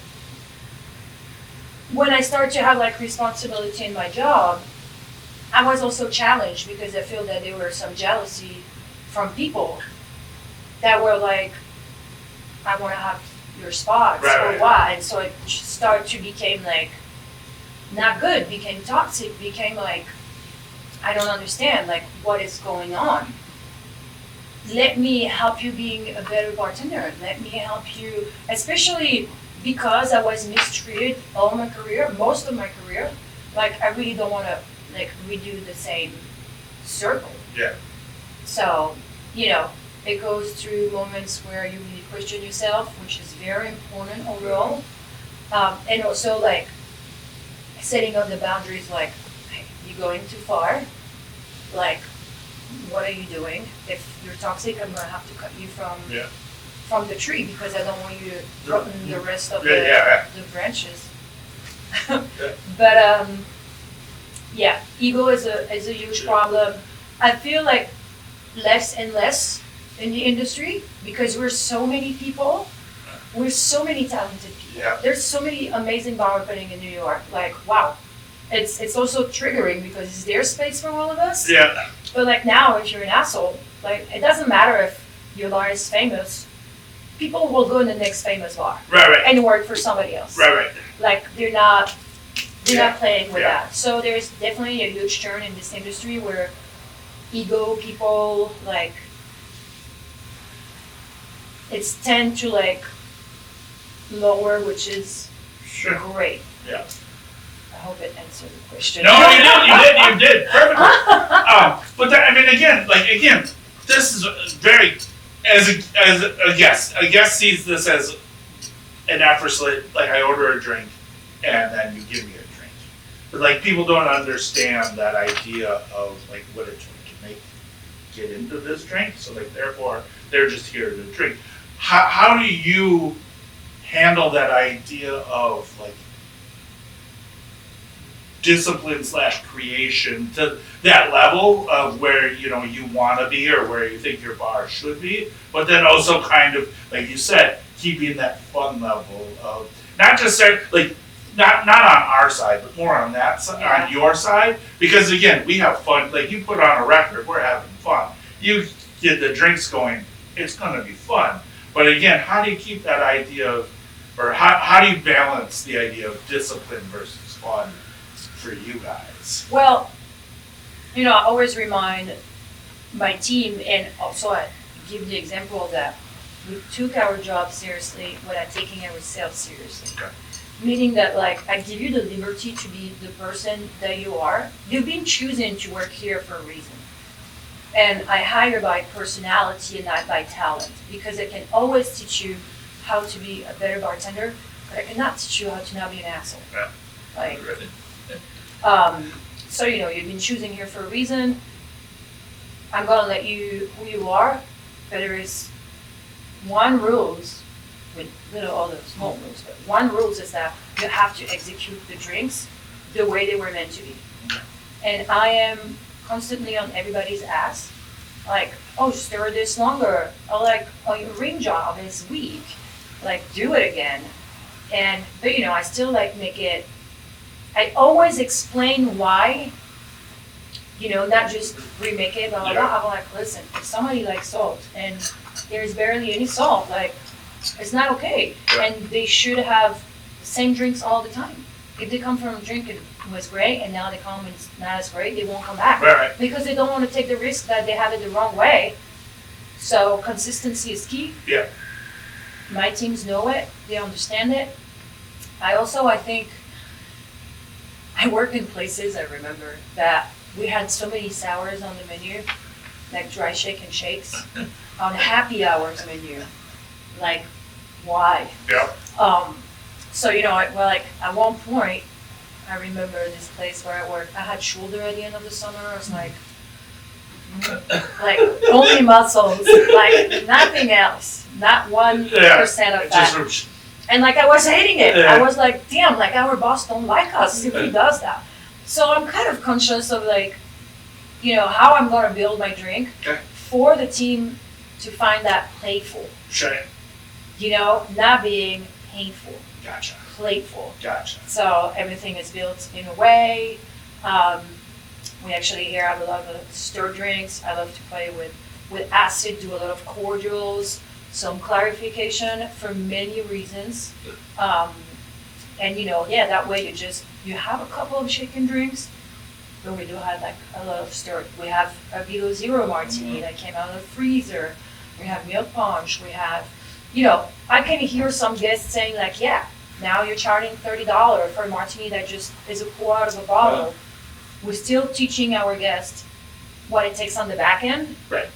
when I started to have like responsibility in my job, I was also challenged because I feel that there were some jealousy from people that were like, I want to have your spots or what, and so it started to become like not good, became toxic, became like I don't understand like what is going on. Let me help you being a better bartender. Let me help you, especially because I was mistreated all my career, most of my career. Like I really don't want to like redo the same circle. Yeah. So, you know, it goes through moments where you really question yourself, which is very important overall. And also like setting up the boundaries like, hey, you're going too far. Like, what are you doing? If you're toxic, I'm gonna have to cut you from the tree because I don't want you to rotten the rest of the branches. But yeah, ego is a huge problem. I feel like less and less in the industry because we're so many people, we're so many talented people. Yeah. There's so many amazing bar opening in New York. Like wow, it's also triggering because it's their space for all of us. Yeah. But like now, if you're an asshole, like it doesn't matter if your bar is famous. People will go in the next famous bar. Right. And work for somebody else. Right. Like they're not playing with Yeah. that. So there's definitely a huge turn in this industry where ego people like it's tend to like lower, which is Sure. great. Yeah. I hope it answered the question. No, you did perfectly. But that, I mean, again, this is very as a guest. A guest sees this as an effortless, like I order a drink and then you give me a drink. But like people don't understand that idea of like what it took to get into this drink. So like therefore they're just here to drink. How do you handle that idea of like discipline / creation to that level of where you know you want to be or where you think your bar should be, but then also kind of like you said, keeping that fun level of not just like not on our side, but more on that side, on your side, because again we have fun. Like you put on a record, we're having fun. You get the drinks going, it's going to be fun. But again, how do you keep that idea of, or how do you balance the idea of discipline versus fun for you guys? Well, you know, I always remind my team, and also I give the example that we took our job seriously without taking ourselves seriously. Okay. Meaning that, like, I give you the liberty to be the person that you are. You've been choosing to work here for a reason. And I hire by personality and not by talent, because I can always teach you how to be a better bartender, but I cannot teach you how to not be an asshole. Yeah. Like, Really. so, you know, you've been choosing here for a reason. I'm gonna let you who you are, but there is one rules, with little other small rules, but one rules is that you have to execute the drinks the way they were meant to be. And I am constantly on everybody's ass, like, oh, stir this longer, or like, oh, your ring job is weak, like, do it again. But you know, I still like make it, I always explain why, you know, not just remake it, blah, blah, blah. I'm like, listen, if somebody likes salt and there's barely any salt, like, it's not okay. Yeah. And they should have the same drinks all the time. If they come from a drink and it was great and now they come and it's not as great, they won't come back. Right. Because they don't want to take the risk that they have it the wrong way. So consistency is key. Yeah. My teams know it, they understand it. I think I worked in places, I remember, that we had so many sours on the menu, like dry shake and shakes, on happy hours menu. Like, why? Yeah. So, you know, like at one point, I remember this place where I worked, I had shoulder at the end of the summer. I was like only muscles, like nothing else, not 1% of that. And like I was hating it. I was like, damn, like our boss don't like us if he does that. So I'm kind of conscious of like, you know, how I'm gonna build my drink for the team to find that playful. Sure. You know, not being painful. Gotcha. Playful. Gotcha. So everything is built in a way. We actually here have a lot of stir drinks. I love to play with acid, do a lot of cordials, some clarification for many reasons. And you know, yeah, that way you have a couple of shaken drinks, but we do have like a lot of stir. We have a Below Zero martini that came out of the freezer. We have milk punch. We have, you know, I can hear some guests saying like, yeah, now you're charging $30 for a martini that just is a pour out of a bottle. We're still teaching our guests what it takes on the back end. Right.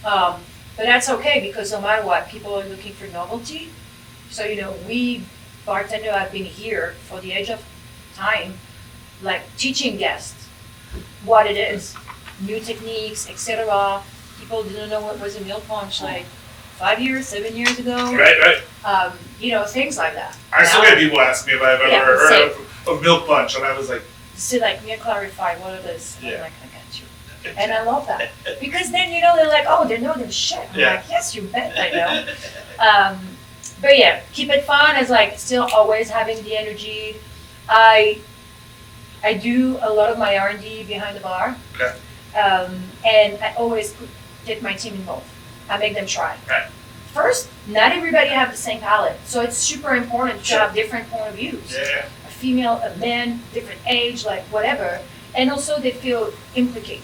But that's okay because no matter what, people are looking for novelty. So, you know, we bartender have been here for the age of time, like teaching guests what it is, new techniques, etc. People didn't know what was a milk punch like 5 years, 7 years ago. Right. You know, things like that. I still get people ask me if I've ever heard of milk punch, and I was like, so like, me clarify what it is. And I'm like, I got you. "Okay." And I love that. Because then, you know, they're like, oh, they know their shit. I'm like, yes, you bet I know. But yeah, keep it fun as like still always having the energy. I do a lot of my R&D behind the bar. Okay. And I always get my team involved. I make them try. Right. First, not everybody have the same palate. So it's super important to have different point of views. Yeah. A female, a man, different age, like whatever. And also they feel implicated.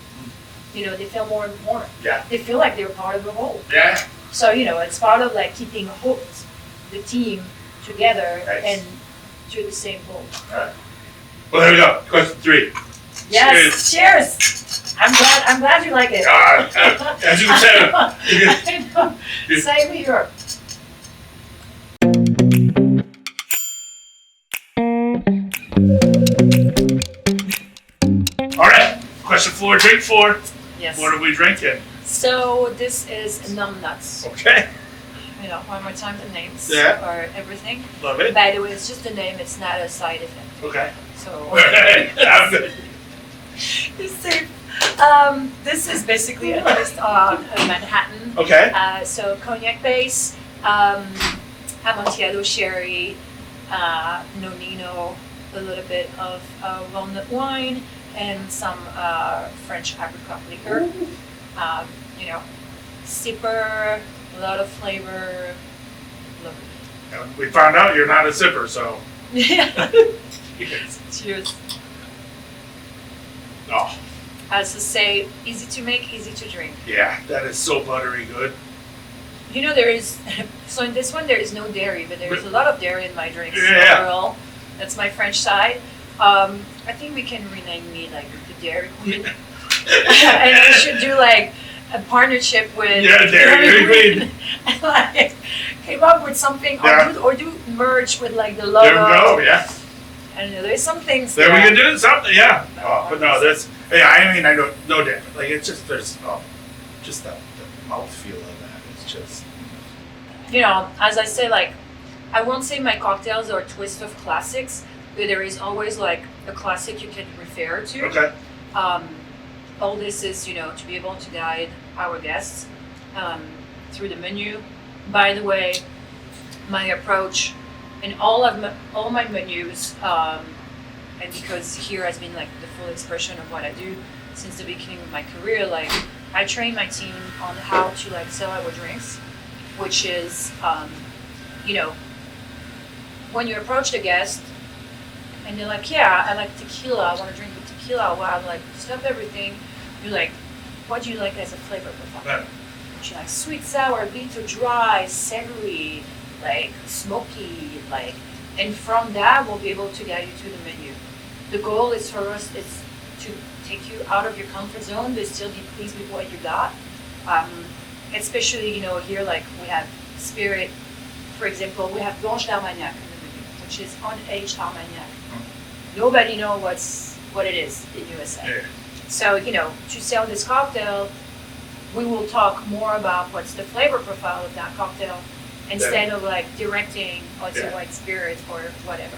You know, they feel more important. Yeah. They feel like they're part of the whole. Yeah. So, you know, it's part of like keeping hooked the team together and to the same goal. All right. Well, there we go. Question 3. Yes. Cheers. I'm glad you like it. As you said. I know. Same here. All right. Question 4. Drink 4. Yes. What are we drinking? So this is numb nuts. Okay. You know, one more time the names are everything. Love it. By the way, it's just a name. It's not a side effect. Okay. So. It's safe. This is basically a twist on a Manhattan. Okay. So cognac base, Amontillado sherry, nonino, a little bit of walnut wine, and some French apricot liquor. You know, sipper, a lot of flavor. Lovely. And we found out you're not a sipper, so. Yeah. Yes. Cheers. Oh. As to say, easy to make, easy to drink. Yeah, that is so buttery good. You know, there is, so in this one there is no dairy, but there is a lot of dairy in my drinks Yeah. overall. That's my French side. I think we can rename me like the Dairy Queen. And we should do like a partnership with Dairy Queen. And like came up with something or do merge with like the logo. There we go, yeah. I don't know, there's some things There we can do something, yeah. No, Oh, but no, that's, yeah, I mean, I know, no doubt. Like, it's just, there's, just the mouthfeel of that. It's just. You know, as I say, like, I won't say my cocktails are a twist of classics, but there is always like a classic you can refer to. Okay. All this is, you know, to be able to guide our guests through the menu. By the way, my approach in all my menus, and because here has been like the full expression of what I do since the beginning of my career, like I train my team on how to like sell our drinks, which is, you know, when you approach the guest and they're like, yeah, I like tequila, I want to drink with tequila. Well, I'm like, stop everything. You're like, what do you like as a flavor profile? Yeah. Do you like sweet, sour, bitter, dry, savory, like smoky, like, and from that we'll be able to guide you to the menu. the goal is for us is to take you out of your comfort zone, but still be pleased with what you got. Especially, here, like, we have spirit. For example, we have Blanche d'Armagnac in the menu, which is unaged Armagnac. Nobody knows what it is in USA. Yeah. So, to sell this cocktail, we will talk more about what's the flavor profile of that cocktail instead of like directing, it's a white spirit or whatever.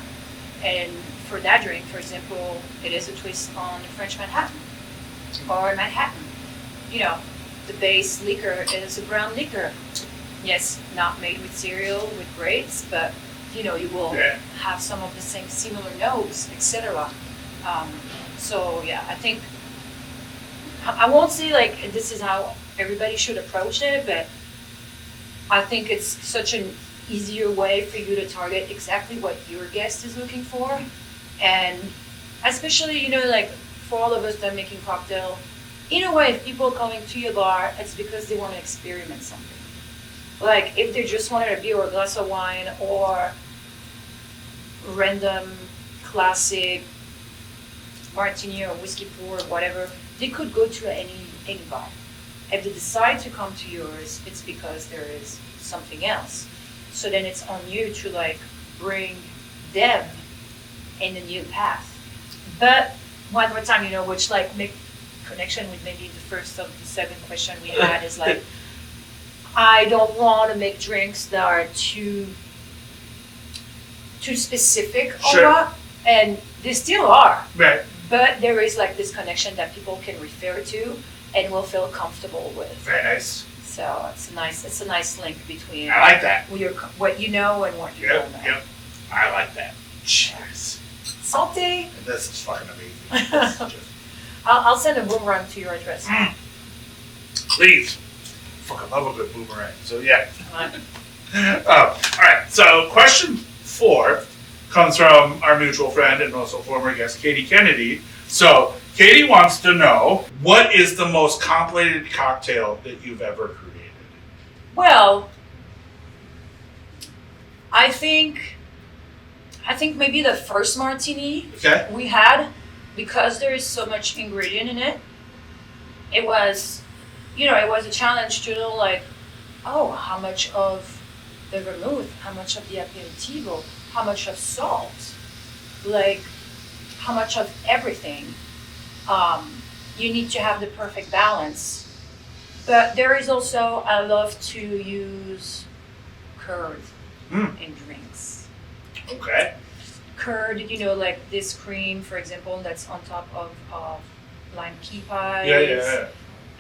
And for that drink, for example, it is a twist on French Manhattan or Manhattan. The base liquor is a brown liquor. Yes, not made with cereal, with grapes, but you will have some of the same similar notes, etc. So yeah, I think I won't say like this is how everybody should approach it, but I think it's such an easier way for you to target exactly what your guest is looking for, and especially like for all of us that are making cocktail. In a way, if people are coming to your bar, it's because they want to experiment something. Like if they just wanted a beer or a glass of wine or random classic martini or whiskey pour or whatever, they could go to any bar. If they decide to come to yours, it's because there is something else. So then it's on you to like bring them in a new path. But one more time, which like make connection with maybe the first of the 7 questions we had is like, I don't want to make drinks that are too specific or not, and they still are. Right. But there is like this connection that people can refer to and will feel comfortable with. Very nice. So it's a nice link between I like that. What you know and what you don't know. Yep. I like that. Cheers. Salty. This is fucking amazing. This is just... I'll send a boomerang to your address. Please. Fucking love a good boomerang. So yeah. All right. So question 4 comes from our mutual friend and also former guest Katie Kennedy. So Katie wants to know, what is the most complicated cocktail that you've ever created? Well, I think maybe the first martini we had, because there is so much ingredient in it. It was a challenge to know like, how much of the vermouth, how much of the aperitivo, how much of salt, like how much of everything. You need to have the perfect balance. But there is also, I love to use curd in drinks. Okay. Curd, like this cream, for example, that's on top of lime key pies,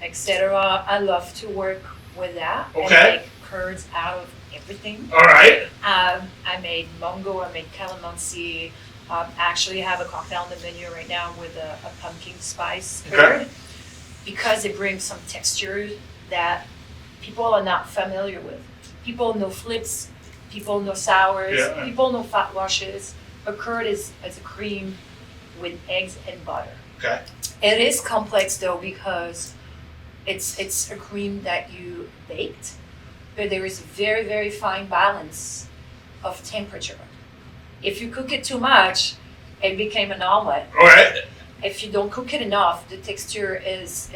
etc. I love to work with that and make curds out of everything. All right. I made mango, I made calamansi. Actually have a cocktail on the menu right now with a pumpkin spice curd, because it brings some texture that people are not familiar with. People know flips, people know sours, people know fat washes. A curd is a cream with eggs and butter. Okay. It is complex though, because it's a cream that you baked, but there is a very, very fine balance of temperature. If you cook it too much, it became an omelet. All right. If you don't cook it enough, the texture is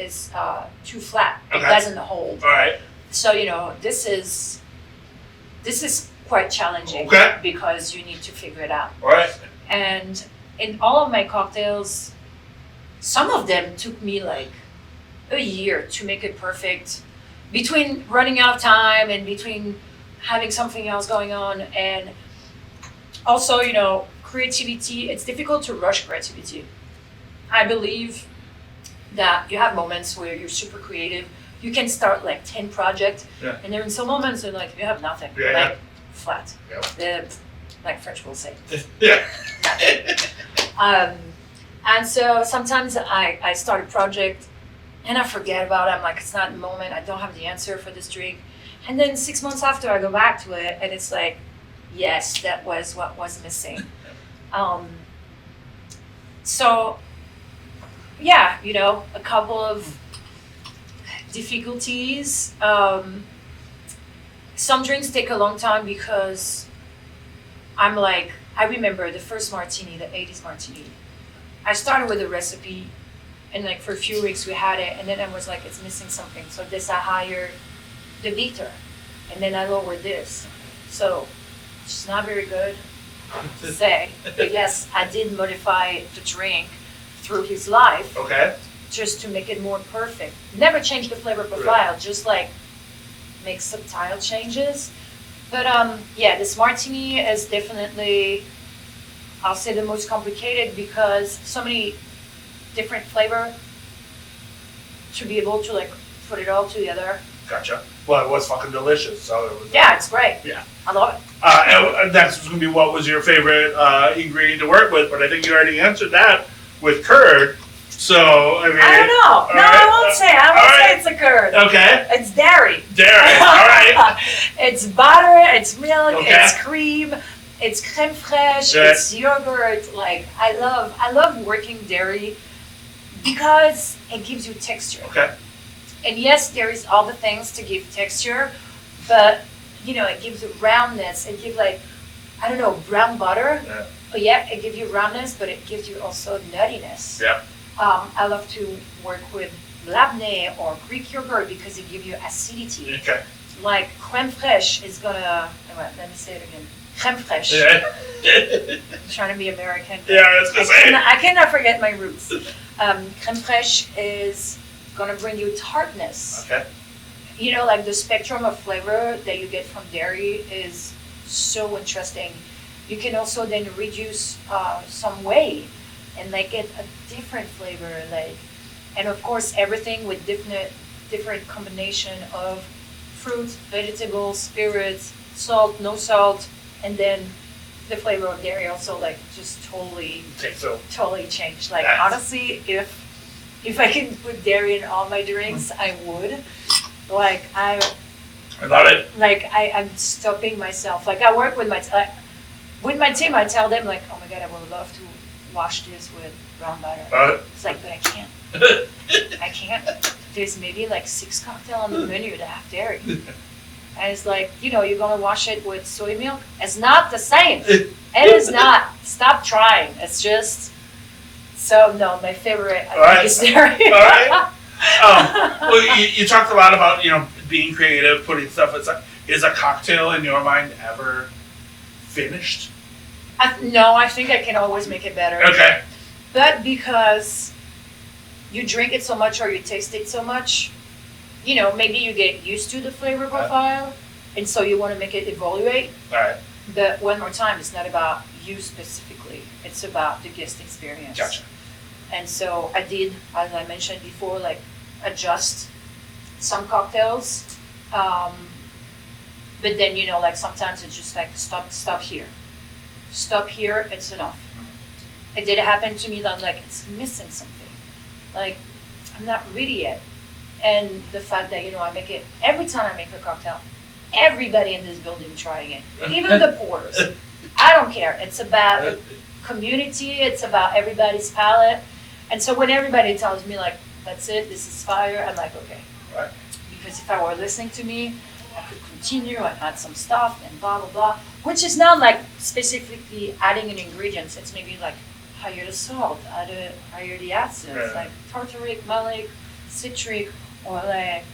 too flat. Okay. It doesn't hold. All right. So this is quite challenging because you need to figure it out. All right. And in all of my cocktails, some of them took me like a year to make it perfect, between running out of time and between having something else going on. And also, creativity, it's difficult to rush creativity. I believe that you have moments where you're super creative. You can start like 10 projects, and there are some moments where like you have nothing, flat. Like French will say. And so sometimes I start a project and I forget about it. I'm like, it's not the moment. I don't have the answer for this drink. And then 6 months after, I go back to it, and it's like, yes, that was what was missing. So, yeah, a couple of difficulties. Some drinks take a long time because I'm like, I remember the first martini, the 80s martini. I started with a recipe, and like for a few weeks we had it, and then I was like, it's missing something. So this I hired the beater, and then I lowered this. So it's not very good to say, but yes, I did modify the drink through his life. Okay. Just to make it more perfect. Never change the flavor profile, just like make subtle changes. But yeah, this martini is definitely, I'll say, the most complicated because so many different flavor to be able to like put it all together. Gotcha. Well, it was fucking delicious. So it was. Yeah, it's great. Yeah. I love it. And that's going to be what was your favorite ingredient to work with, but I think you already answered that with curd. So, I mean. I don't know. No, right. I won't say. I won't say it's a curd. Okay. It's dairy. Dairy. All right. It's butter, it's milk, Okay. it's cream, it's crème fraîche, Right. it's yogurt. Like I love working dairy because it gives you texture. Okay. And yes, there is all the things to give texture, but you know, it gives you roundness. It gives like, I don't know, brown butter. Yeah. But yeah, it gives you roundness, but it gives you also nuttiness. Yeah. I love to work with labneh or Greek yogurt because it gives you acidity. Okay. Like crème fraîche is gonna, let me say it again. Crème fraîche. Yeah. I'm trying to be American. Yeah, I was gonna say. I cannot forget my roots. Crème fraîche is gonna bring you tartness. Okay. You know, like the spectrum of flavor that you get from dairy is so interesting. You can also then reduce some whey and like get a different flavor, like, and of course everything with different combination of fruits, vegetables, spirits, salt, no salt, and then the flavor of dairy also like just totally changed. Like That's- honestly, if I can put dairy in all my drinks, I would. Like I love it. like I'm stopping myself. Like I work with my team. I tell them like, oh my god, I would love to wash this with brown butter. It's like, but I can't. I can't. There's maybe like 6 cocktails on the menu that have dairy. And it's like, you know, you're gonna wash it with soy milk. It's not the same. It is not. Stop trying. It's just. So no, my favorite I think is dairy. All right. Well, you talked a lot about, you know, being creative, putting stuff aside. Is a cocktail in your mind ever finished? No, I think I can always make it better. Okay. But because you drink it so much or you taste it so much, you know, maybe you get used to the flavor profile, and so you want to make it evaluate. All right. But one more time, it's not about you specifically. It's about the guest experience. Gotcha. And so I did, as I mentioned before, like adjust some cocktails. But then, you know, like sometimes it's just like, stop here. Stop here, it's enough. It did happen to me that I'm like, it's missing something. Like, I'm not ready yet. And the fact that, you know, I make it, every time I make a cocktail, everybody in this building trying it. Even the pours. I don't care. It's about community, it's about everybody's palate. And so when everybody tells me like, that's it, this is fire, I'm like, okay. Right. Because if I were listening to me, I could continue and add some stuff and blah, blah, blah. Which is not like specifically adding in ingredients. It's maybe like higher the salt, higher the acids, like tartaric, malic, citric, or like,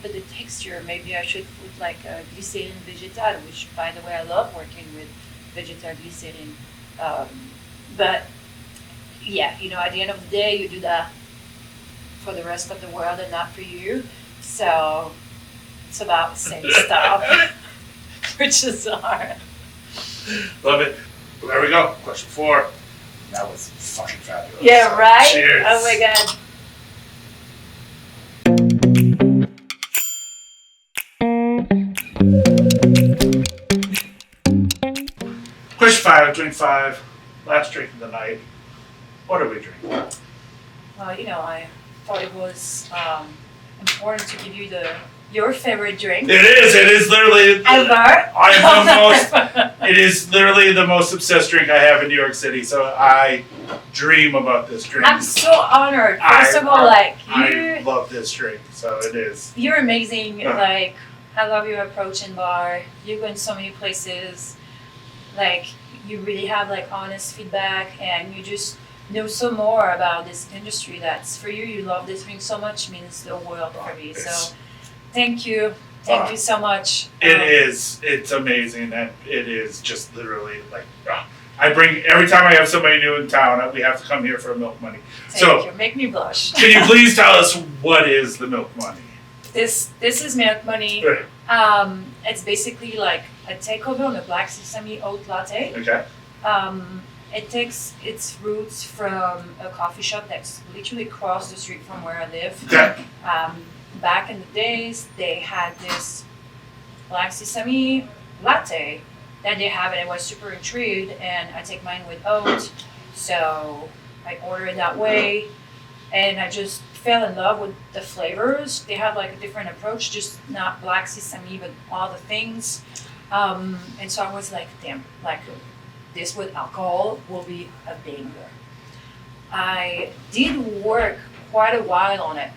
but the texture, maybe I should put like glycerin vegetal, which by the way, I love working with vegetal glycerin. But yeah, you know, at the end of the day, you do that for the rest of the world and not for you. So it's about the same stuff, which is hard. Love it. Well, there we go. Question 4. That was fucking fabulous. Yeah, right? Cheers. Oh my god. Question 5, drink 5. Last drink of the night. What are we drinking? Well, you know, I thought it was important to give you your favorite drink. It is literally. Ever. It is literally the most obsessed drink I have in New York City. So I dream about this drink. I'm so honored. First of all, like I love this drink. So it is. You're amazing. Like, I love your approach in bar. You go in so many places. Like, you really have like honest feedback, and you just know some more about this industry that's for you. You love this drink so much, means the world for me. So thank you. Thank you so much. It's amazing, and it is just literally like, I bring, every time I have somebody new in town, we have to come here for a Milk Money. Thank you. Make me blush. Can you please tell us what is the Milk Money? This is Milk Money. It's basically like a takeover on a black sesame oat latte. Okay. It takes its roots from a coffee shop that's literally across the street from where I live. Okay. Back in the days, they had this black sesame latte that they have, and I was super intrigued. And I take mine with oat, so I order it that way, and I just fell in love with the flavors. They have like a different approach, just not black sesame, but all the things. And so I was like, damn, like this with alcohol will be a banger. I did work quite a while on it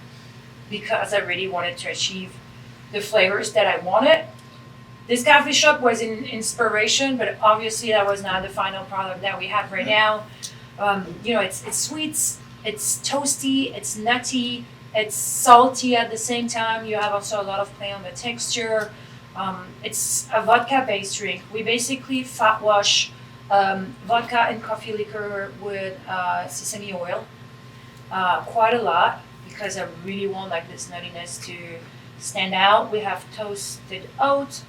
because I really wanted to achieve the flavors that I wanted. This coffee shop was an inspiration, but obviously that was not the final product that we have right now. It's sweet, it's toasty, it's nutty, it's salty at the same time. You have also a lot of play on the texture. It's a vodka-based drink. We basically fat wash vodka and coffee liquor with sesame oil, quite a lot, because I really want like this nuttiness to stand out. We have toasted oat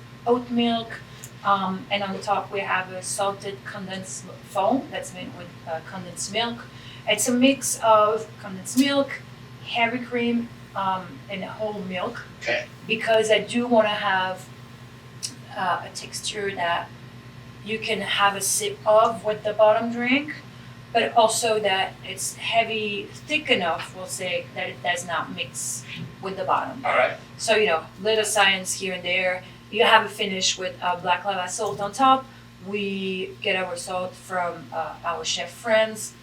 milk, and on top we have a salted condensed foam that's made with condensed milk. It's a mix of condensed milk, heavy cream, and whole milk. Okay. Because I do want to have a texture that you can have a sip of with the bottom drink, but also that it's heavy, thick enough, we'll say, that it does not mix with the bottom. All right. So, little science here and there. You have a finish with black lava salt on top. We get our salt from our chef friends.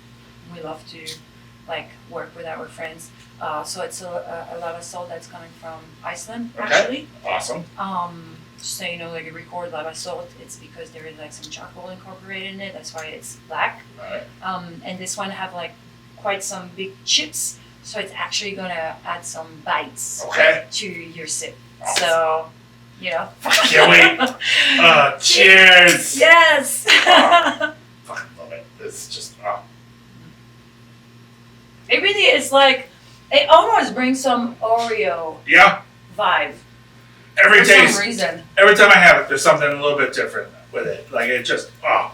We love to work with our friends. So it's a lava salt that's coming from Iceland, actually. Awesome. So like a record lava salt, it's because there is like some charcoal incorporated in it. That's why it's black. Alright. And this one have like quite some big chips, so it's actually gonna add some bites to your sip. Awesome. So, Can't wait. Cheers. Yes. Fucking love it. It's just It really is like, it almost brings some Oreo vibe. Every for taste, some reason. every time I have it, there's something a little bit different with it. Like it just, I'm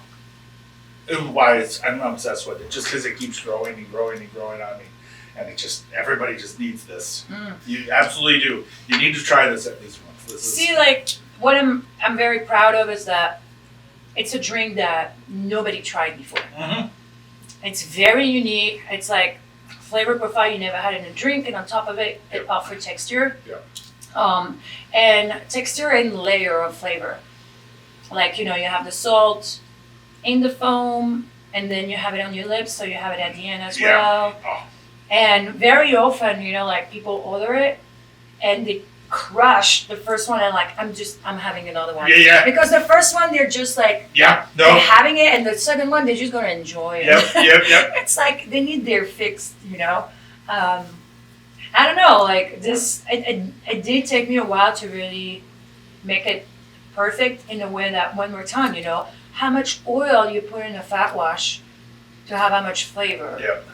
obsessed with it. Just because it keeps growing and growing and growing on me, and everybody just needs this. You absolutely do. You need to try this at least once. See, what I'm very proud of is that it's a drink that nobody tried before. Mm-hmm. It's very unique. It's like flavor profile you never had in a drink, and on top of it, it offers texture. Yep. And texture and layer of flavor. You have the salt in the foam, and then you have it on your lips, so you have it at the end as well. Oh. And very often, people order it, and they crush the first one, and I'm having another one. Yeah. Because the first one, they're just they're having it, and the second one, they're just gonna enjoy it. Yep. It's like they need their fix, I don't know, this, it did take me a while to really make it perfect in a way that, one more time, how much oil you put in a fat wash to have how much flavor. Yep.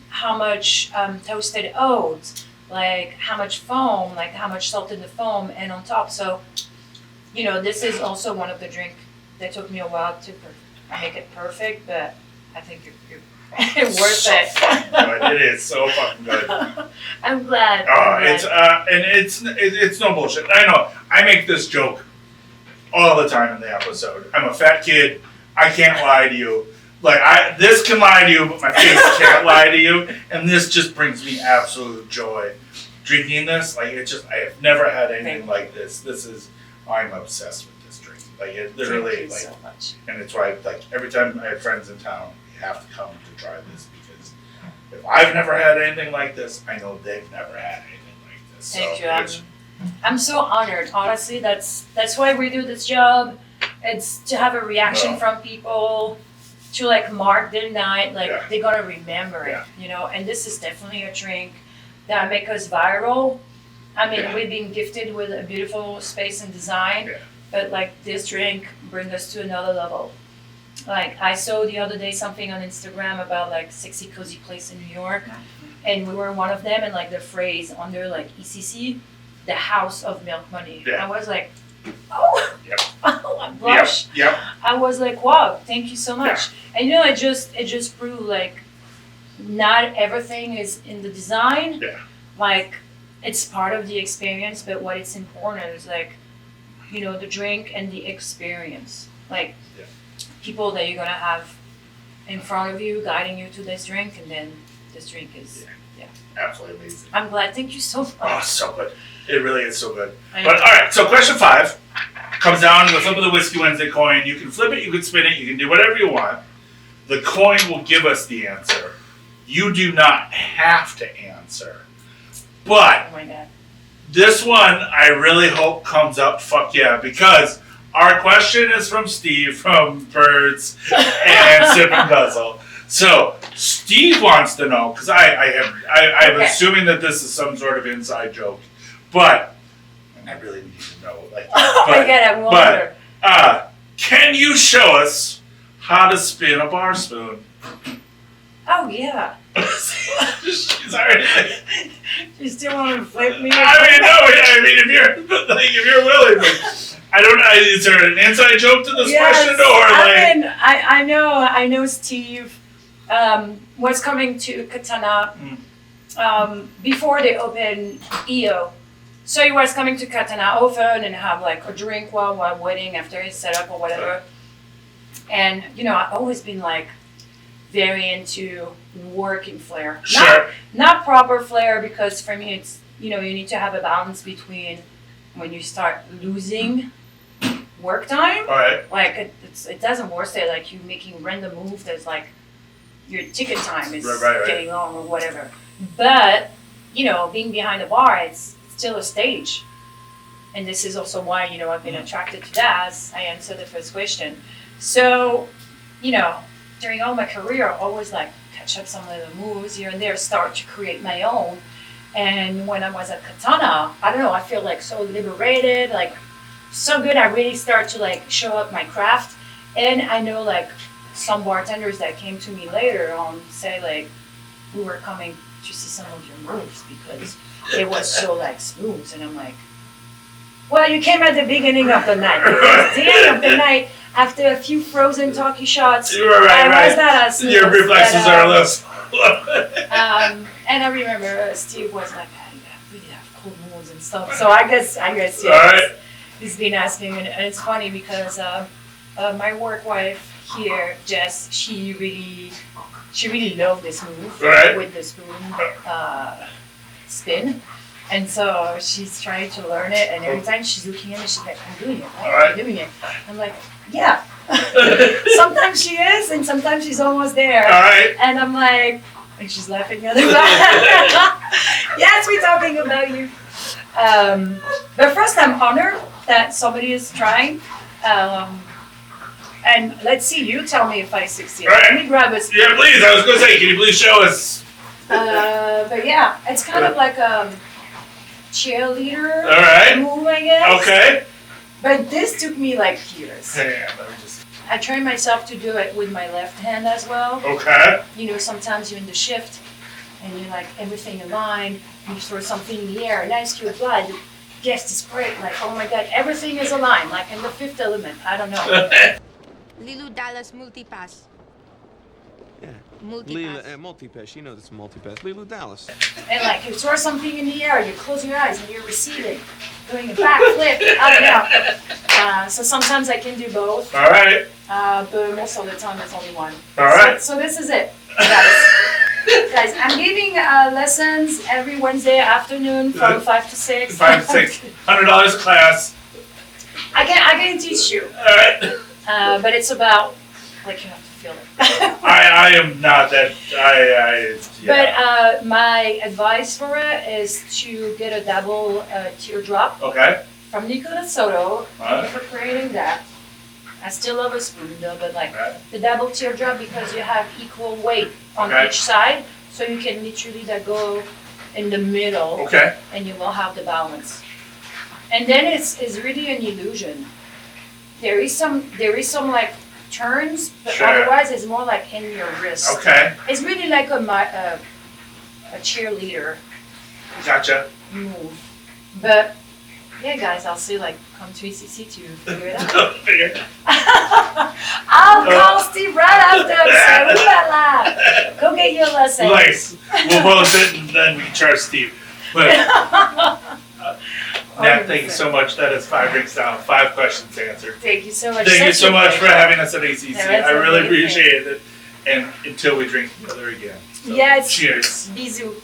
How much toasted oats, how much foam, how much salt in the foam, and on top. So, this is also one of the drinks that took me a while to make it perfect, but I think you're worth it. Good. It is so fucking good. I'm glad. It's no bullshit. I know. I make this joke all the time in the episode. I'm a fat kid. I can't lie to you. This can lie to you, but my face can't lie to you. And this just brings me absolute joy. Drinking this, I have never had anything like this. I'm obsessed with this drink. It literally, Thank you so much. And it's why, every time I have friends in town, have to come to try this, because if I've never had anything like this, I know they've never had anything like this. Thank you. I'm so honored. Honestly, that's why we do this job. It's to have a reaction from people. to like mark their night, like Yeah. they're gonna remember it, you know. And this is definitely a drink that make us viral. I mean, Yeah. we've been gifted with a beautiful space and design, Yeah. but like this drink brings us to another level. Like I saw the other day something on Instagram about like sexy cozy place in New York, and we were one of them, and like the phrase under like ECC, the house of milk money. Yeah. I was like, oh, Yep. oh, I blushed. Yep. I was like, wow, thank you so much. And you know, it just proved like not everything is in the design. Yeah. Like it's part of the experience, but what is important is like, you know, the drink and the experience. Like Yeah. people that you're gonna have in front of you guiding you to this drink, and then this drink is Absolutely amazing. I'm glad. Thank you so much. Oh, so good. It really is so good. I But know. all right, so question 5 comes down to the flip of the Whiskey Wednesday coin. You can flip it, you can spin it, you can do whatever you want. The coin will give us the answer. You do not have to answer. But Oh my god. this one, I really hope comes up. Fuck yeah, because our question is from Steve from Birds and Sip and Guzzle. So Steve wants to know, because I'm Okay. assuming that this is some sort of inside joke, but and I really need to know. Like, Oh my god, I wonder. can you show us how to spin a bar spoon? Oh yeah. She's already. You still want to flip me? If you're willing. I don't know. Is there an inside joke to this question, or I mean, I know Steve was coming to Katana before they opened EO. So he was coming to Katana often and have like a drink while waiting after his setup or whatever. And you know, I've always been like very into working flair. Sure. Not proper flair, because for me it's, you know, you need to have a balance between when you start losing work time. All right. Like it doesn't work there, like you making random moves that's like your ticket time is Right. getting long or whatever. But, you know, being behind the bar, it's still a stage. And this is also why, you know, I've been attracted to that, as I answered the first question. So, you know, during all my career, I always like catch up some of the moves here and there, start to create my own. And when I was at Katana, I don't know, I feel like so liberated, like so good. I really start to like show up my craft. And I know like some bartenders that came to me later on say like, we were coming to see some of your moves because it was so like smooth. And I'm like, well, you came at the beginning of the night. Because the end of the night, after a few frozen talkie shots, I was not as smooth. Your reflexes are less. And I remember Steve was like, "You really have cool moves and stuff." So I guess yeah. Right. He's been asking, and it's funny because my work wife here, Jess, she really loved this move Right. with the spoon spin. And so she's trying to learn it, and every time she's looking at me, she's like, I'm doing it, I'm doing it. I'm like, yeah. Sometimes she is, and sometimes she's almost there. All right. And I'm like, and she's laughing at me. Yes, we're talking about you. But first, I'm honored that somebody is trying. And let's see, you tell me if I succeed. All right. Let me grab a spoon. Yeah, please. I was going to say, can you please show us? But yeah, it's kind of like cheerleader All right. move, I guess. Okay. But this took me like years. Yeah, let me just. I trained myself to do it with my left hand as well. Okay. You know, sometimes you're in the shift and you're like everything in line, you throw something in the air, nice to apply, the guest is great, like, oh my god, everything is aligned, like in the Fifth Element, I don't know. Lilu Dallas Multipass. Yeah. Multipass. Multipass. You know this multipass. Lilu Dallas. And like you throw something in the air, you close your eyes and you're receiving, doing a backflip, I don't know. So sometimes I can do both, All right. but most of the time it's only one. All right. So this is it, guys. Guys, I'm giving lessons every Wednesday afternoon from 5 to 6. 5 to 6. $100 a class. I can teach you, All right. but it's about like you have to feel it. I am not that. Yeah. But my advice for it is to get a double teardrop Okay. from Nicola Soto. Alright. Thank you for creating that. I still love a spoon though, but like Right. the double teardrop because you have equal weight on Okay. each side, so you can literally like go in the middle Okay. and you will have the balance. And then it's really an illusion. There is some like turns, but Sure. otherwise it's more like in your wrist. Okay. It's really like a cheerleader Gotcha. move. But yeah, guys, I'll say like come to ECC to figure it out. Figure it out. I'll call Steve right after and say, ooh la la, go get your lesson. Nice. We'll both it and then we can charge Steve. But Nat, thank you so much. That is 5 drinks down, 5 questions answered. Thank you so much. Thank you Such so a much for pleasure. having us at ACC. That's I really amazing. appreciate it. And until we drink together again. So, Yes. Cheers. Bisous.